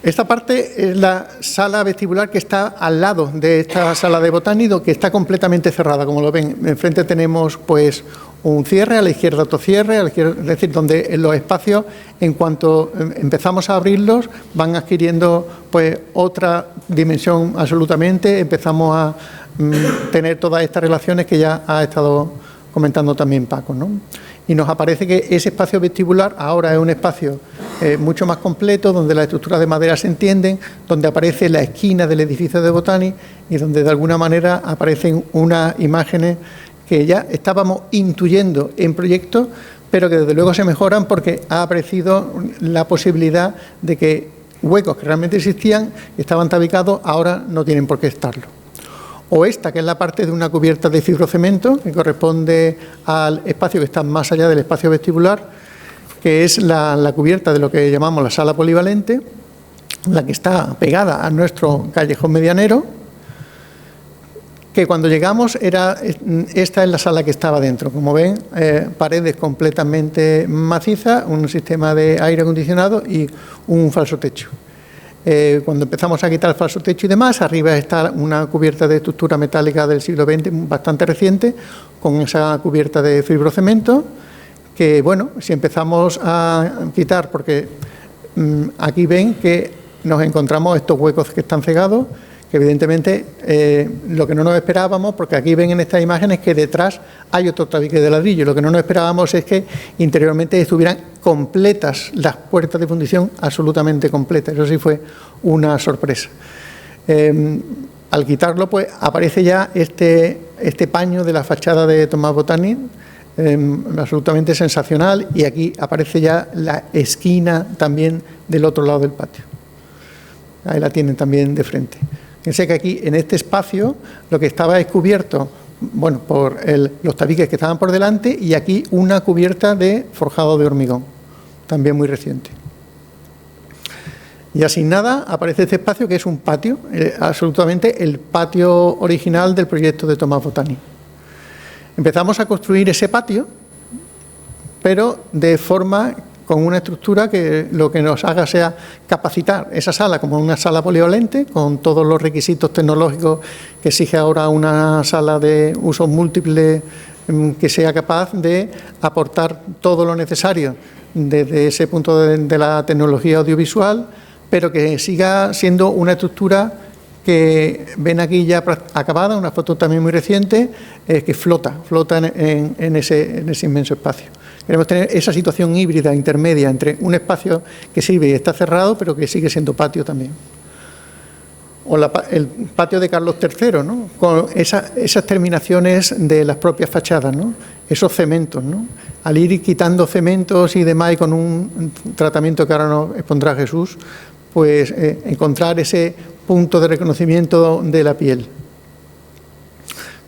Esta parte es la sala vestibular que está al lado de esta sala de Botani, que está completamente cerrada, como lo ven. Enfrente tenemos pues un cierre, a la izquierda otro cierre, a la izquierda, es decir, donde los espacios, en cuanto empezamos a abrirlos, van adquiriendo pues otra dimensión absolutamente. Empezamos a tener todas estas relaciones que ya ha estado comentando también Paco, ¿no? Y nos aparece que ese espacio vestibular ahora es un espacio mucho más completo, donde las estructuras de madera se entienden, donde aparece la esquina del edificio de Botani y donde de alguna manera aparecen unas imágenes que ya estábamos intuyendo en proyecto, pero que desde luego se mejoran porque ha aparecido la posibilidad de que huecos que realmente existían, estaban tabicados, ahora no tienen por qué estarlo. o esta, que es la parte de una cubierta de fibrocemento, que corresponde al espacio que está más allá del espacio vestibular, que es la cubierta de lo que llamamos la sala polivalente, la que está pegada a nuestro callejón medianero, que cuando llegamos esta es la sala que estaba dentro. Como ven, paredes completamente macizas, un sistema de aire acondicionado y un falso techo. Cuando empezamos a quitar el falso techo y demás, arriba está una cubierta de estructura metálica del siglo XX bastante reciente, con esa cubierta de fibrocemento, que bueno, si empezamos a quitar, porque aquí ven que nos encontramos estos huecos que están cegados, que evidentemente lo que no nos esperábamos, porque aquí ven en estas imágenes que detrás hay otro tabique de ladrillo, lo que no nos esperábamos es que interiormente estuvieran completas las puertas de fundición, absolutamente completas. Eso sí fue una sorpresa. Al quitarlo, pues aparece ya este paño de la fachada de Tomás Botani, absolutamente sensacional, y aquí aparece ya la esquina también del otro lado del patio. Ahí la tienen también de frente. Fíjense que aquí, en este espacio, lo que estaba descubierto, bueno, por los tabiques que estaban por delante, y aquí una cubierta de forjado de hormigón, también muy reciente. Y así nada, aparece este espacio que es un patio, absolutamente el patio original del proyecto de Tomás Botani. Empezamos a construir ese patio, pero de forma con una estructura que lo que nos haga sea capacitar esa sala como una sala polivalente, con todos los requisitos tecnológicos que exige ahora una sala de usos múltiples, que sea capaz de aportar todo lo necesario desde ese punto de la tecnología audiovisual, pero que siga siendo una estructura que ven aquí ya acabada, una foto también muy reciente, que flota en ese inmenso espacio. Queremos tener esa situación híbrida, intermedia, entre un espacio que sirve y está cerrado, pero que sigue siendo patio también. O el patio de Carlos III, ¿no? Con esas terminaciones de las propias fachadas, ¿no? Esos cementos, ¿no? Al ir quitando cementos y demás, y con un tratamiento que ahora nos expondrá Jesús, pues encontrar ese punto de reconocimiento de la piel.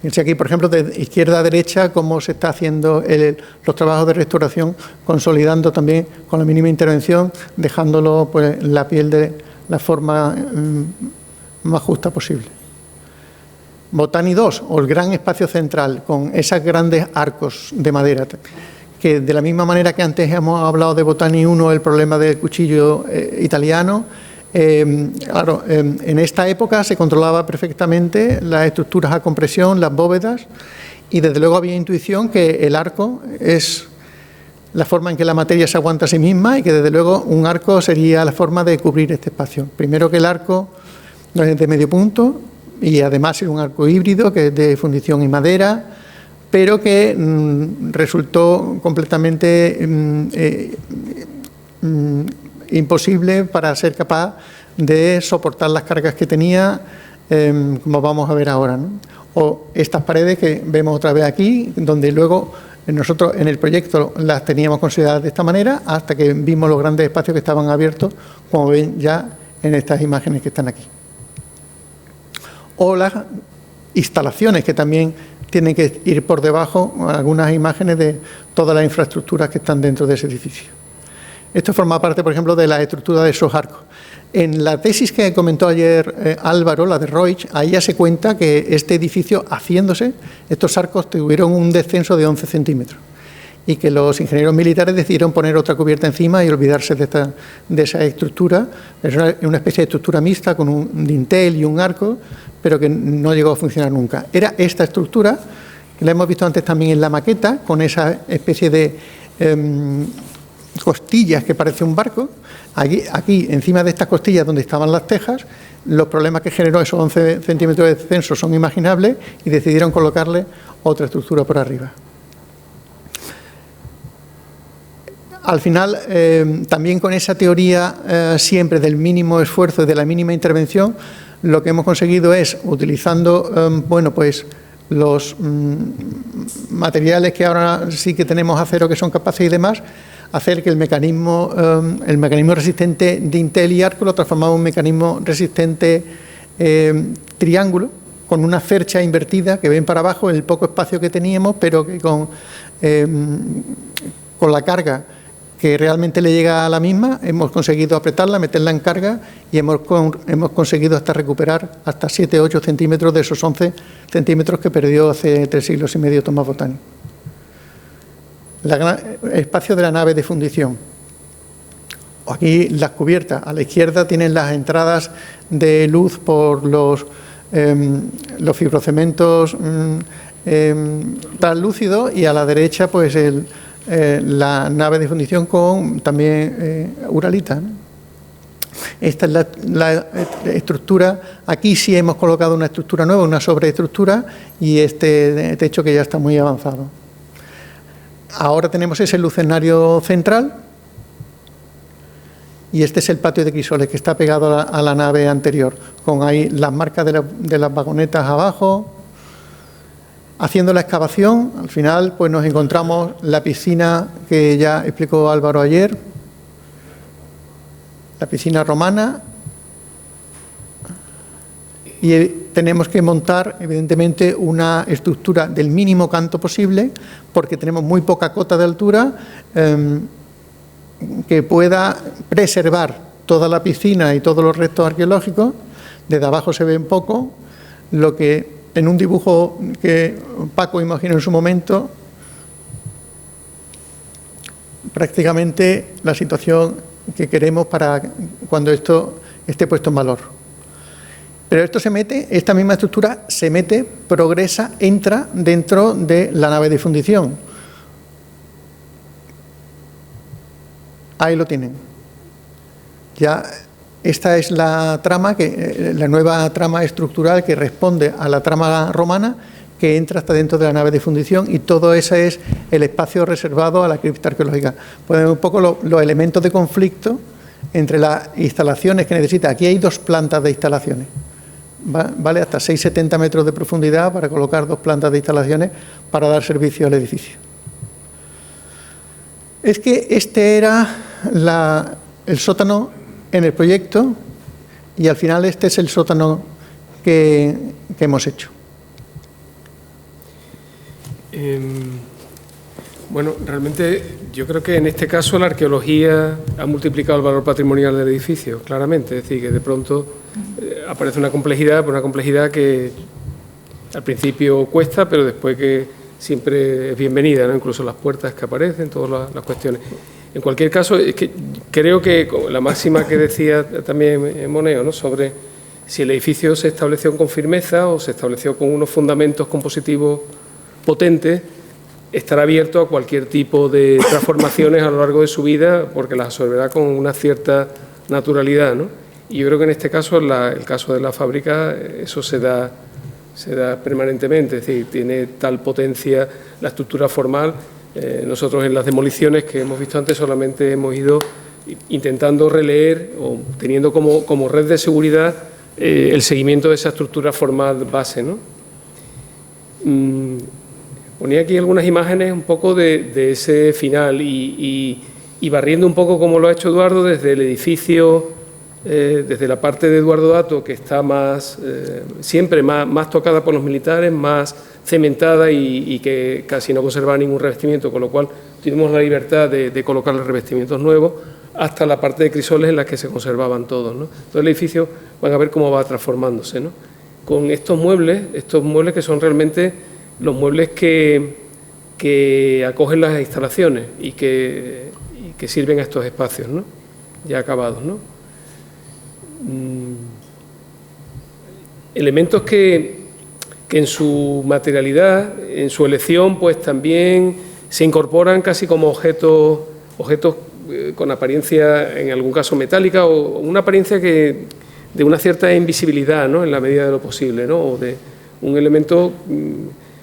Fíjense aquí, por ejemplo, de izquierda a derecha, cómo se está haciendo los trabajos de restauración, consolidando también con la mínima intervención, dejándolo pues, la piel de la forma más justa posible. Botani 2, o el gran espacio central, con esos grandes arcos de madera, que de la misma manera que antes hemos hablado de Botani 1, el problema del cuchillo italiano, claro, en esta época se controlaba perfectamente las estructuras a compresión, las bóvedas, y desde luego había intuición que el arco es la forma en que la materia se aguanta a sí misma, y que desde luego un arco sería la forma de cubrir este espacio. Primero, que el arco no es de medio punto, y además es un arco híbrido que es de fundición y madera, pero que resultó completamente imposible para ser capaz de soportar las cargas que tenía, como vamos a ver ahora, ¿no? O estas paredes que vemos otra vez aquí, donde luego nosotros en el proyecto las teníamos consideradas de esta manera, hasta que vimos los grandes espacios que estaban abiertos, como ven ya en estas imágenes que están aquí. O las instalaciones, que también tienen que ir por debajo, algunas imágenes de todas las infraestructuras que están dentro de ese edificio. Esto forma parte, por ejemplo, de la estructura de esos arcos. En la tesis que comentó ayer Álvaro, la de Roig, ahí ya se cuenta que este edificio, haciéndose, estos arcos tuvieron un descenso de 11 centímetros, y que los ingenieros militares decidieron poner otra cubierta encima y olvidarse de esa estructura. Es una especie de estructura mixta con un dintel y un arco, pero que no llegó a funcionar nunca. Era esta estructura, que la hemos visto antes también en la maqueta, con esa especie de costillas que parece un barco. Aquí, encima de estas costillas donde estaban las tejas, los problemas que generó esos 11 centímetros de descenso son imaginables, y decidieron colocarle otra estructura por arriba. Al final, también con esa teoría siempre del mínimo esfuerzo y de la mínima intervención, lo que hemos conseguido es, utilizando bueno, pues los materiales que ahora sí que tenemos acero, que son capaces y demás, hacer que el mecanismo resistente de dintel y arco lo transformamos en un mecanismo resistente triángulo, con una cercha invertida que ven para abajo el poco espacio que teníamos, pero que con la carga que realmente le llega a la misma, hemos conseguido apretarla, meterla en carga y hemos conseguido hasta recuperar hasta 7-8 centímetros de esos 11 centímetros que perdió hace 3 siglos y medio Tomás Botani. El espacio de la nave de fundición. Aquí las cubiertas. A la izquierda tienen las entradas de luz por los fibrocementos translúcidos y a la derecha pues la nave de fundición con también uralita, ¿no? Esta es la estructura. Aquí sí hemos colocado una estructura nueva, una sobreestructura, y este techo que ya está muy avanzado. Ahora tenemos ese lucernario central y este es el patio de crisoles que está pegado a la nave anterior, con ahí las marcas de las vagonetas abajo. Haciendo la excavación, al final pues nos encontramos la piscina que ya explicó Álvaro ayer, la piscina romana, y tenemos que montar evidentemente una estructura del mínimo canto posible, porque tenemos muy poca cota de altura, que pueda preservar toda la piscina y todos los restos arqueológicos. Desde abajo se ve un poco lo que en un dibujo que Paco imaginó en su momento, prácticamente la situación que queremos para cuando esto esté puesto en valor. Pero esto se mete, esta misma estructura se mete, progresa, entra dentro de la nave de fundición. Ahí lo tienen. Ya esta es la trama, la nueva trama estructural que responde a la trama romana, que entra hasta dentro de la nave de fundición, y todo ese es el espacio reservado a la cripta arqueológica. Pues un poco los elementos de conflicto entre las instalaciones que necesita. Aquí hay 2 plantas de instalaciones, ¿vale? Hasta 6,70 metros de profundidad para colocar 2 plantas de instalaciones para dar servicio al edificio. Es que este era el sótano en el proyecto, y al final este es el sótano que hemos hecho. Bueno, realmente yo creo que en este caso la arqueología ha multiplicado el valor patrimonial del edificio, claramente. Es decir, que de pronto aparece una complejidad, pero una complejidad que al principio cuesta, pero después que siempre es bienvenida, ¿no? Incluso las puertas que aparecen, todas las cuestiones. En cualquier caso, es que creo que la máxima que decía también Moneo, ¿no?, sobre si el edificio se estableció con firmeza o se estableció con unos fundamentos compositivos potentes, estará abierto a cualquier tipo de transformaciones a lo largo de su vida, porque las absorberá con una cierta naturalidad, ¿no? Y yo creo que en este caso, el caso de la fábrica, eso se da permanentemente, es decir, tiene tal potencia la estructura formal. Nosotros en las demoliciones que hemos visto antes solamente hemos ido intentando releer o teniendo como red de seguridad el seguimiento de esa estructura formal base, ¿no? Ponía aquí algunas imágenes un poco de ese final y barriendo un poco, como lo ha hecho Eduardo, desde el edificio, desde la parte de Eduardo Dato, que está siempre más tocada por los militares, más cementada y que casi no conservaba ningún revestimiento, con lo cual tuvimos la libertad de colocar los revestimientos nuevos, hasta la parte de crisoles en la que se conservaban todos, ¿no? Todo el edificio, van a ver cómo va transformándose, ¿no? Con estos muebles que son realmente los muebles que acogen las instalaciones y que sirven a estos espacios, ¿no?, ya acabados, ¿no? Elementos que en su materialidad, en su elección, pues también se incorporan casi como objetos con apariencia, en algún caso metálica, o una apariencia de una cierta invisibilidad, ¿no?, en la medida de lo posible, ¿no?, o de un elemento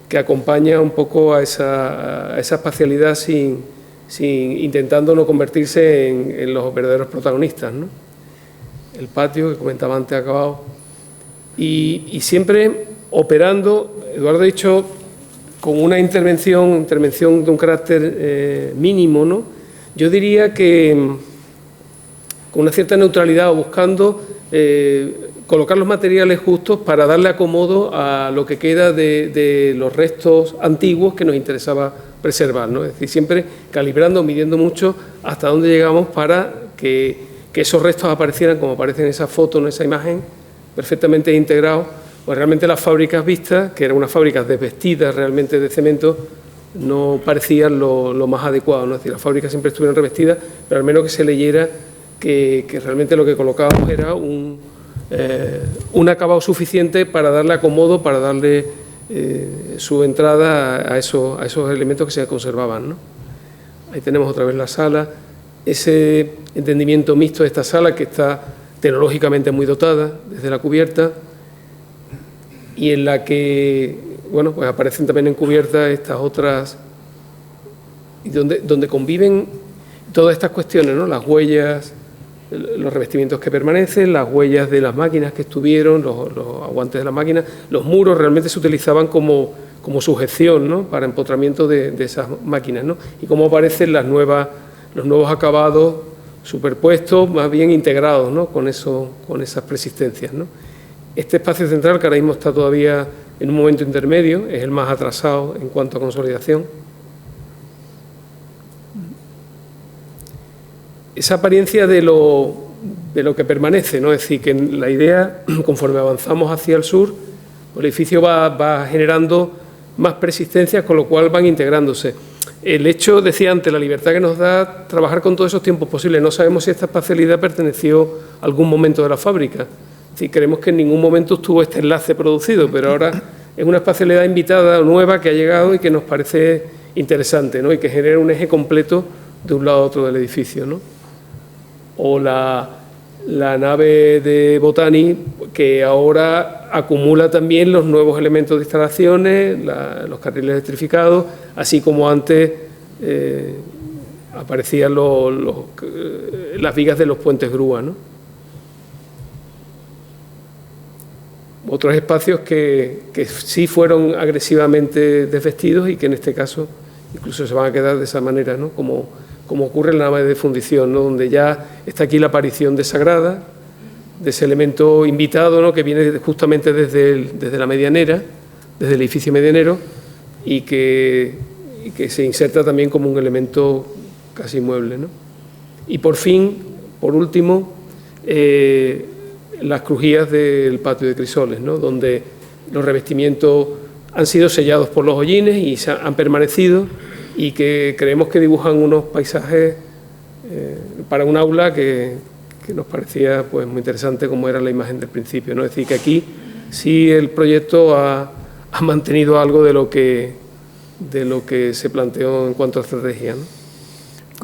que acompaña un poco a esa espacialidad sin intentando no convertirse en los verdaderos protagonistas, ¿no? El patio, que comentaba antes, acabado. Y siempre operando, Eduardo ha dicho, con una intervención de un carácter mínimo, ¿no? Yo diría que con una cierta neutralidad, o buscando colocar los materiales justos para darle acomodo a lo que queda de los restos antiguos que nos interesaba preservar, ¿no? Es decir, siempre calibrando, midiendo mucho hasta dónde llegamos para que esos restos aparecieran como aparecen en esa foto, en esa imagen, perfectamente integrados. Pues realmente las fábricas vistas, que eran unas fábricas desvestidas realmente de cemento, no parecían lo más adecuado, ¿no? Es decir, las fábricas siempre estuvieron revestidas, pero al menos que se leyera que realmente lo que colocábamos era un acabado suficiente para darle acomodo, para darle su entrada a esos elementos que se conservaban, ¿no? Ahí tenemos otra vez la sala, ese entendimiento mixto de esta sala que está tecnológicamente muy dotada desde la cubierta y en la que, bueno, pues aparecen también en cubierta estas otras, y donde conviven todas estas cuestiones, ¿no? Las huellas, los revestimientos que permanecen, las huellas de las máquinas que estuvieron, los aguantes de las máquinas, los muros realmente se utilizaban como sujeción, ¿no? Para empotramiento de esas máquinas, ¿no? Y cómo aparecen los nuevos acabados superpuestos, más bien integrados, ¿no? Con esas persistencias, ¿no? Este espacio central, que ahora mismo está todavía en un momento intermedio, es el más atrasado en cuanto a consolidación. Esa apariencia de lo que permanece, ¿no? Es decir, que la idea, conforme avanzamos hacia el sur, el edificio va generando más persistencias, con lo cual van integrándose. El hecho, decía antes, la libertad que nos da trabajar con todos esos tiempos posibles. No sabemos si esta espacialidad perteneció a algún momento de la fábrica. Es decir, creemos que en ningún momento estuvo este enlace producido, pero ahora es una espacialidad invitada, nueva, que ha llegado y que nos parece interesante, ¿no? Y que genera un eje completo de un lado a otro del edificio, ¿no? O la nave de Botani, que ahora acumula también los nuevos elementos de instalaciones, los carriles electrificados, así como antes aparecían las vigas de los puentes grúa, ¿no? Otros espacios que sí fueron agresivamente desvestidos y que en este caso incluso se van a quedar de esa manera, ¿no? Como ocurre en la nave de fundición, ¿no? Donde ya está aquí la aparición de Sagrada, de ese elemento invitado, ¿no? Que viene justamente desde la medianera, desde el edificio medianero, y que se inserta también como un elemento casi mueble, ¿no? Y por fin, por último, las crujías del patio de Crisoles, ¿no? Donde los revestimientos han sido sellados por los hollines y han permanecido, y que creemos que dibujan unos paisajes para un aula que nos parecía pues muy interesante, como era la imagen del principio, ¿no? Es decir, que aquí sí el proyecto ha mantenido algo de lo que se planteó en cuanto a estrategia, ¿no?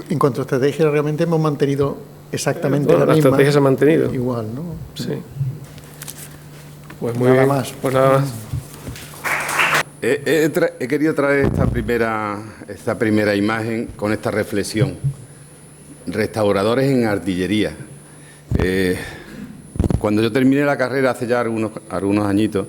En cuanto a estrategia, realmente hemos mantenido exactamente la misma. La estrategia se ha mantenido. Igual, ¿no? Sí. Pues muy bien. Más. Pues nada más. He querido traer esta primera imagen con esta reflexión. Restauradores en artillería. Cuando yo terminé la carrera hace ya algunos añitos,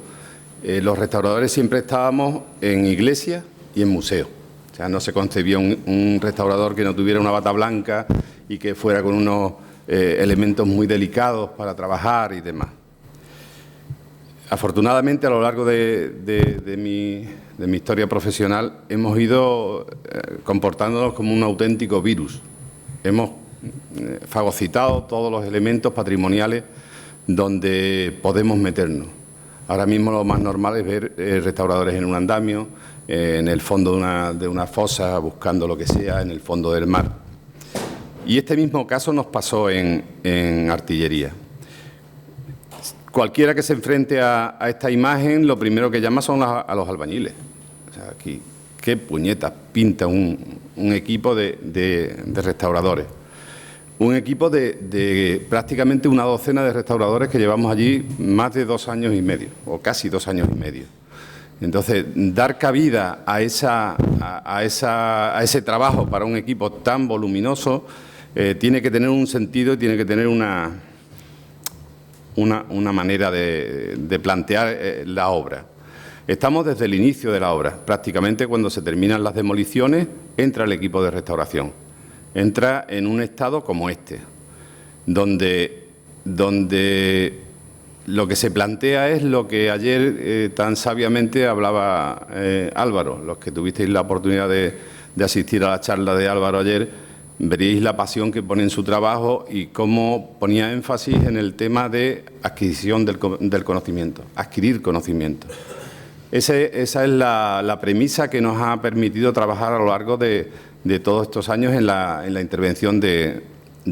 los restauradores siempre estábamos en iglesias y en museos. O sea, no se concebía un restaurador que no tuviera una bata blanca y que fuera con unos elementos muy delicados para trabajar y demás. Afortunadamente, a lo largo de mi historia profesional, hemos ido comportándonos como un auténtico virus. Hemos fagocitado todos los elementos patrimoniales donde podemos meternos. Ahora mismo lo más normal es ver restauradores en un andamio, en el fondo de una fosa, buscando lo que sea, en el fondo del mar. Y este mismo caso nos pasó en artillería. Cualquiera que se enfrente a esta imagen, lo primero que llama son a los albañiles. O sea, aquí, qué puñetas pinta un equipo de restauradores. Un equipo de prácticamente una docena de restauradores que llevamos allí más de 2 años y medio, o casi 2 años y medio. Entonces, dar cabida a ese trabajo para un equipo tan voluminoso tiene que tener un sentido, tiene que tener una manera de plantear la obra. Estamos desde el inicio de la obra, prácticamente cuando se terminan las demoliciones, entra el equipo de restauración. Entra en un estado como este, donde lo que se plantea es lo que ayer tan sabiamente hablaba Álvaro. Los que tuvisteis la oportunidad de asistir a la charla de Álvaro ayer, veréis la pasión que pone en su trabajo y cómo ponía énfasis en el tema de adquisición del conocimiento, adquirir conocimiento. Esa es la premisa que nos ha permitido trabajar a lo largo de todos estos años en la intervención de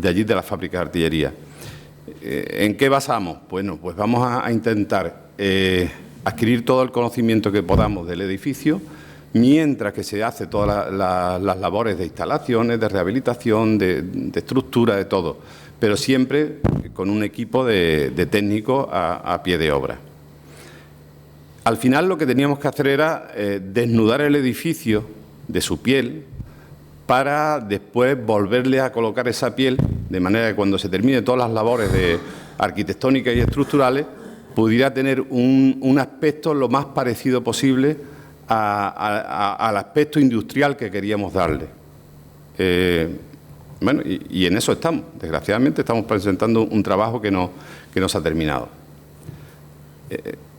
allí, de la fábrica de artillería. ¿En qué basamos? Bueno, pues vamos a intentar adquirir todo el conocimiento que podamos del edificio, mientras que se hace todas las labores de instalaciones, de rehabilitación, de estructura, de todo, pero siempre con un equipo de técnicos a pie de obra. Al final lo que teníamos que hacer era desnudar el edificio de su piel para después volverle a colocar esa piel, de manera que cuando se termine todas las labores arquitectónicas y estructurales pudiera tener un aspecto lo más parecido posible al aspecto industrial que queríamos darle. Bueno, y en eso estamos. Desgraciadamente estamos presentando un trabajo que no se ha terminado.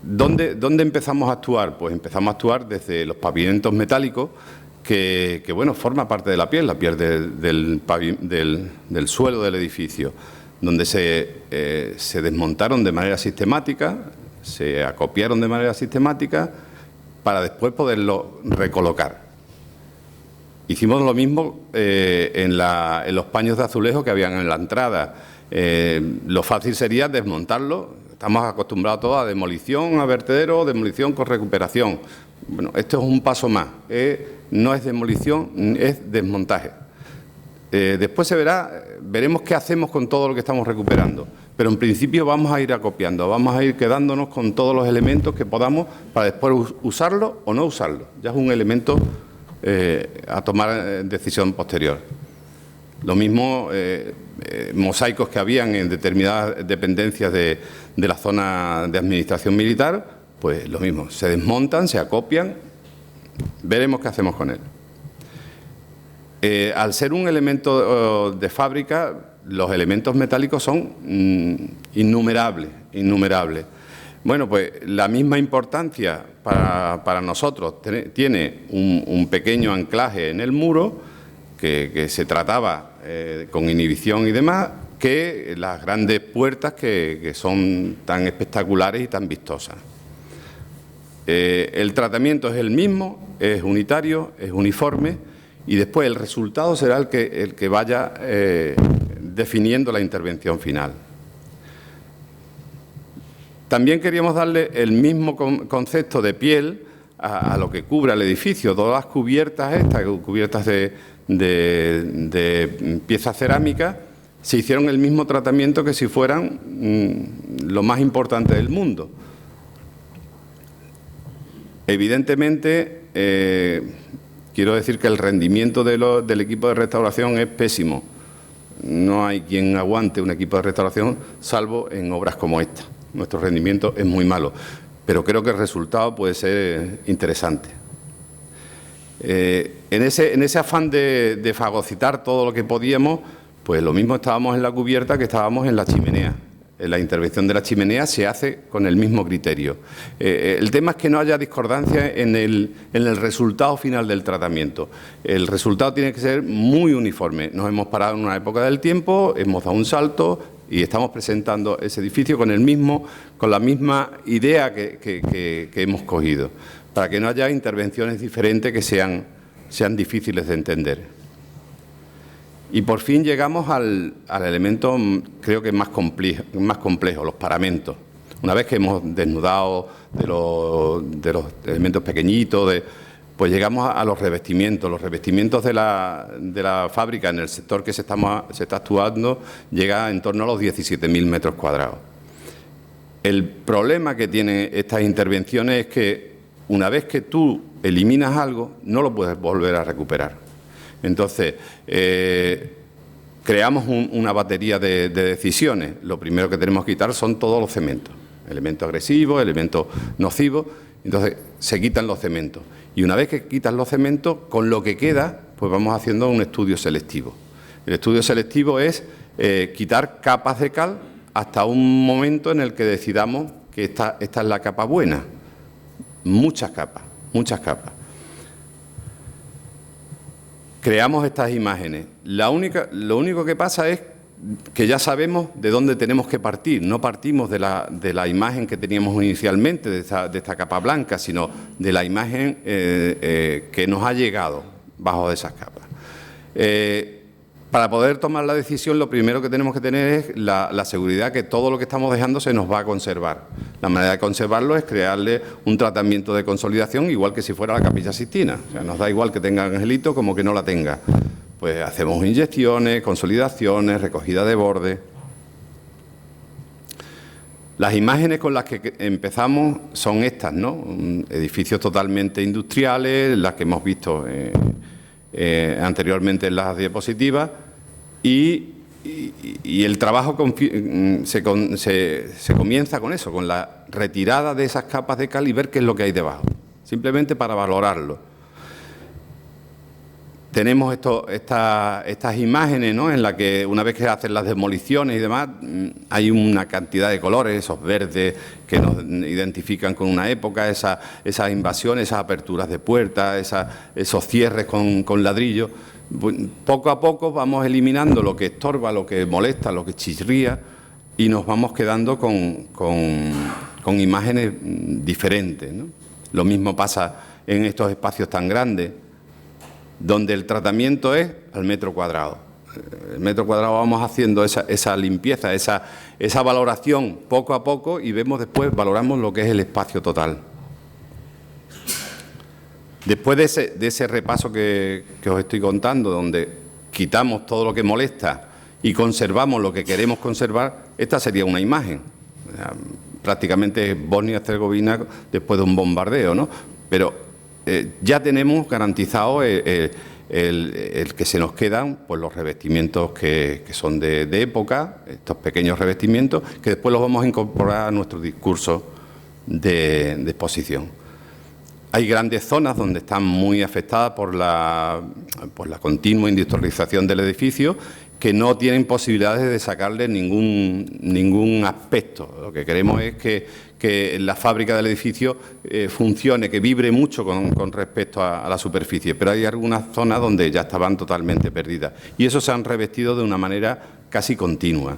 ¿Dónde empezamos a actuar? Pues empezamos a actuar desde los pavimentos metálicos, que bueno, forma parte de la piel del suelo del edificio, donde se desmontaron de manera sistemática, se acopiaron de manera sistemática, para después poderlo recolocar. Hicimos lo mismo en los paños de azulejo que habían en la entrada. Lo fácil sería desmontarlo. Estamos acostumbrados todos a demolición, a vertedero, demolición con recuperación. Bueno, esto es un paso más. No es demolición, es desmontaje. Después veremos qué hacemos con todo lo que estamos recuperando. Pero en principio vamos a ir acopiando, vamos a ir quedándonos con todos los elementos que podamos para después usarlo o no usarlo. Ya es un elemento a tomar decisión posterior. Lo mismo, mosaicos que habían en determinadas dependencias de la zona de administración militar, pues lo mismo, se desmontan, se acopian, veremos qué hacemos con él. Al ser un elemento de fábrica, los elementos metálicos son innumerables. Bueno, pues la misma importancia para nosotros tiene un pequeño anclaje en el muro que se trataba con inhibición y demás, que las grandes puertas que son tan espectaculares y tan vistosas. El tratamiento es el mismo, es unitario, es uniforme, y después el resultado será el que vaya definiendo la intervención final. También queríamos darle el mismo concepto de piel a lo que cubre el edificio. Todas las cubiertas cubiertas de piezas cerámicas, se hicieron el mismo tratamiento que si fueran lo más importante del mundo. Evidentemente, quiero decir que el rendimiento del equipo de restauración es pésimo. No hay quien aguante un equipo de restauración, salvo en obras como esta. Nuestro rendimiento es muy malo, pero creo que el resultado puede ser interesante. En ese afán de fagocitar todo lo que podíamos, pues lo mismo estábamos en la cubierta que estábamos en la chimenea. La intervención de la chimenea se hace con el mismo criterio. El tema es que no haya discordancia en el resultado final del tratamiento. El resultado tiene que ser muy uniforme. Nos hemos parado en una época del tiempo, hemos dado un salto y estamos presentando ese edificio con la misma idea que hemos cogido, para que no haya intervenciones diferentes que sean difíciles de entender. Y por fin llegamos al elemento, creo que más complejo, los paramentos. Una vez que hemos desnudado de los elementos pequeñitos, pues llegamos a los revestimientos. Los revestimientos de la fábrica en el sector que se está actuando llega en torno a los 17.000 metros cuadrados. El problema que tienen estas intervenciones es que una vez que tú eliminas algo, no lo puedes volver a recuperar. Entonces, creamos una batería de decisiones. Lo primero que tenemos que quitar son todos los cementos, elementos agresivos, elementos nocivos. Entonces, se quitan los cementos. Y una vez que quitas los cementos, con lo que queda, pues vamos haciendo un estudio selectivo. El estudio selectivo es quitar capas de cal hasta un momento en el que decidamos que esta es la capa buena. Muchas capas, muchas capas. Creamos estas imágenes. Lo único que pasa es que ya sabemos de dónde tenemos que partir. No partimos de la imagen que teníamos inicialmente, de esta capa blanca, sino de la imagen que nos ha llegado bajo esas capas. Para poder tomar la decisión, lo primero que tenemos que tener es la seguridad que todo lo que estamos dejando se nos va a conservar. La manera de conservarlo es crearle un tratamiento de consolidación, igual que si fuera la Capilla Sixtina. O sea, nos da igual que tenga angelito como que no la tenga. Pues hacemos inyecciones, consolidaciones, recogida de borde. Las imágenes con las que empezamos son estas, ¿no? Edificios totalmente industriales, las que hemos visto anteriormente en las diapositivas, y el trabajo se comienza con eso, con la retirada de esas capas de cal y ver qué es lo que hay debajo, simplemente para valorarlo. Tenemos estas imágenes, ¿no?, en las que una vez que hacen las demoliciones y demás, hay una cantidad de colores, esos verdes que nos identifican con una época, esas invasiones, esas aperturas de puertas, esos cierres con ladrillo. Poco a poco vamos eliminando lo que estorba, lo que molesta, lo que chirría, y nos vamos quedando con imágenes diferentes, ¿no? Lo mismo pasa en estos espacios tan grandes, donde el tratamiento es al metro cuadrado. El metro cuadrado vamos haciendo esa limpieza, esa valoración poco a poco, y valoramos lo que es el espacio total. Después de ese repaso que os estoy contando, donde quitamos todo lo que molesta y conservamos lo que queremos conservar, esta sería una imagen. Prácticamente Bosnia-Herzegovina después de un bombardeo, ¿no? Pero ya tenemos garantizado el que se nos quedan, pues, los revestimientos que son de época, estos pequeños revestimientos, que después los vamos a incorporar a nuestro discurso de exposición. Hay grandes zonas donde están muy afectadas por la continua industrialización del edificio, que no tienen posibilidades de sacarle ningún aspecto. Lo que queremos es que la fábrica del edificio funcione, que vibre mucho con respecto a la superficie, pero hay algunas zonas donde ya estaban totalmente perdidas, y eso se han revestido de una manera casi continua.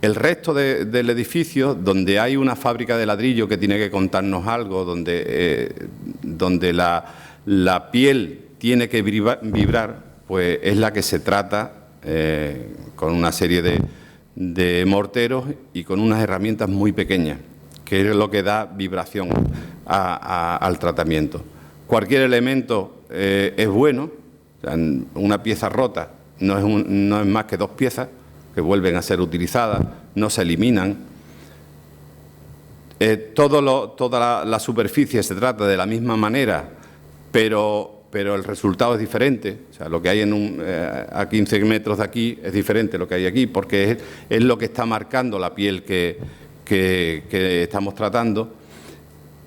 El resto del edificio, donde hay una fábrica de ladrillo que tiene que contarnos algo, donde la piel tiene que vibrar, pues es la que se trata con una serie de morteros y con unas herramientas muy pequeñas, que es lo que da vibración al tratamiento. Cualquier elemento es bueno. O sea, una pieza rota no es más que dos piezas que vuelven a ser utilizadas, no se eliminan. Toda la superficie se trata de la misma manera, pero el resultado es diferente. O sea, lo que hay a 15 metros de aquí es diferente de lo que hay aquí, porque es lo que está marcando la piel que estamos tratando.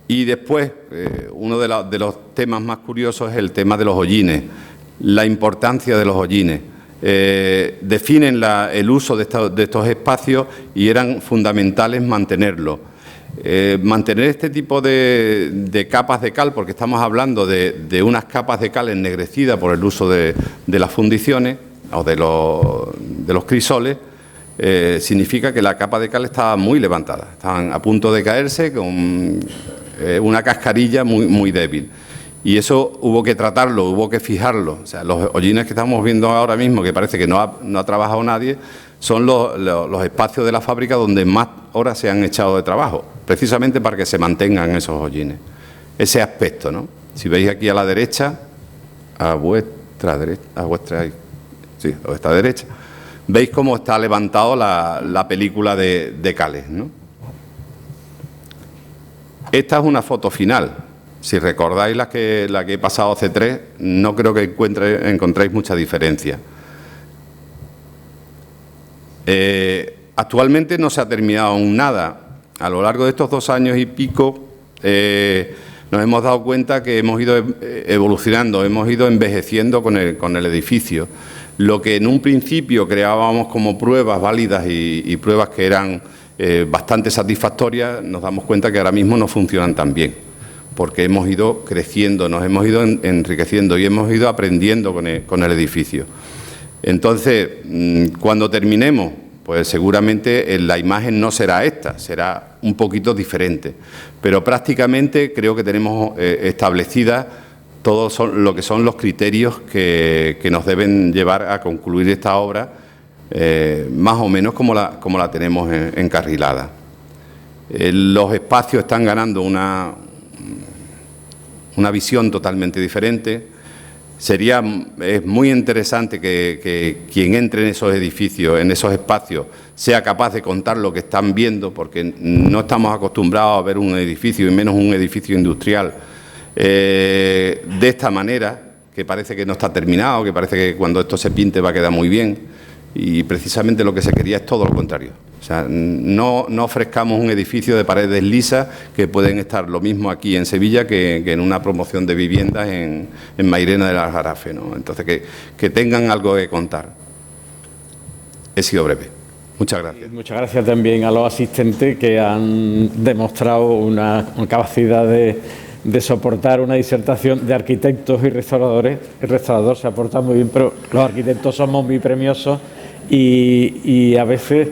Y después, uno de los temas más curiosos es el tema de los hollines, la importancia de los hollines. Definen el uso de estos espacios, y eran fundamentales mantenerlo. Mantener este tipo de capas de cal, porque estamos hablando de unas capas de cal ennegrecidas por el uso de las fundiciones o de los crisoles, significa que la capa de cal estaba muy levantada, estaban a punto de caerse con una cascarilla muy débil. Y eso hubo que tratarlo, hubo que fijarlo. O sea, los hollines que estamos viendo ahora mismo, que parece que no ha trabajado nadie, son los espacios de la fábrica donde más horas se han echado de trabajo, precisamente para que se mantengan esos hollines. Ese aspecto, ¿no? Si veis aquí a la derecha, a vuestra derecha, veis cómo está levantado la película de cales, ¿no? Esta es una foto final. Si recordáis la que he pasado C3, no creo que encontréis mucha diferencia. Actualmente no se ha terminado aún nada. A lo largo de estos 2 años y pico nos hemos dado cuenta que hemos ido evolucionando, hemos ido envejeciendo con el edificio. Lo que en un principio creábamos como pruebas válidas y pruebas que eran bastante satisfactorias, nos damos cuenta que ahora mismo no funcionan tan bien, porque hemos ido creciendo, nos hemos ido enriqueciendo y hemos ido aprendiendo con el edificio. Entonces, cuando terminemos, pues seguramente la imagen no será esta, será un poquito diferente, pero prácticamente creo que tenemos establecidas todos lo que son los criterios que nos deben llevar a concluir esta obra, más o menos como la tenemos encarrilada. Los espacios están ganando una visión totalmente diferente. Es muy interesante que quien entre en esos edificios, en esos espacios, sea capaz de contar lo que están viendo, porque no estamos acostumbrados a ver un edificio, y menos un edificio industrial, de esta manera, que parece que no está terminado, que parece que cuando esto se pinte va a quedar muy bien, y precisamente lo que se quería es todo lo contrario. O sea, no ofrezcamos un edificio de paredes lisas que pueden estar lo mismo aquí en Sevilla que en una promoción de viviendas en Mairena del Aljarafe, ¿no? Entonces, que tengan algo que contar. He sido breve. Muchas gracias. Muchas gracias también a los asistentes que han demostrado una capacidad de soportar una disertación de arquitectos y restauradores. El restaurador se ha portado muy bien, pero los arquitectos somos muy premiosos y a veces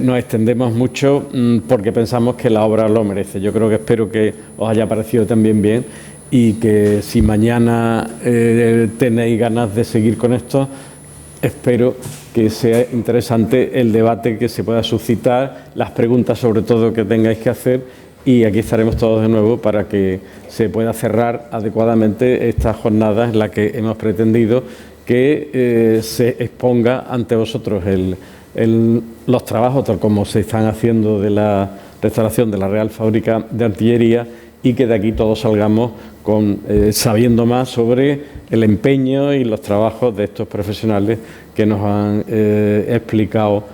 nos extendemos mucho porque pensamos que la obra lo merece. Yo creo que espero que os haya parecido también bien y que si mañana tenéis ganas de seguir con esto, espero que sea interesante el debate que se pueda suscitar, las preguntas sobre todo que tengáis que hacer, y aquí estaremos todos de nuevo para que se pueda cerrar adecuadamente esta jornada en la que hemos pretendido que se exponga ante vosotros los trabajos tal como se están haciendo de la restauración de la Real Fábrica de Artillería, y que de aquí todos salgamos sabiendo más sobre el empeño y los trabajos de estos profesionales que nos han explicado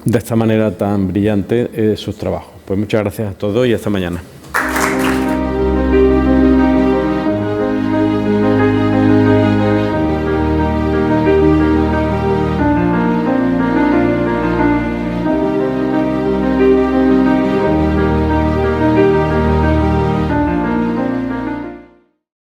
de esta manera tan brillante sus trabajos. Pues muchas gracias a todos y hasta mañana.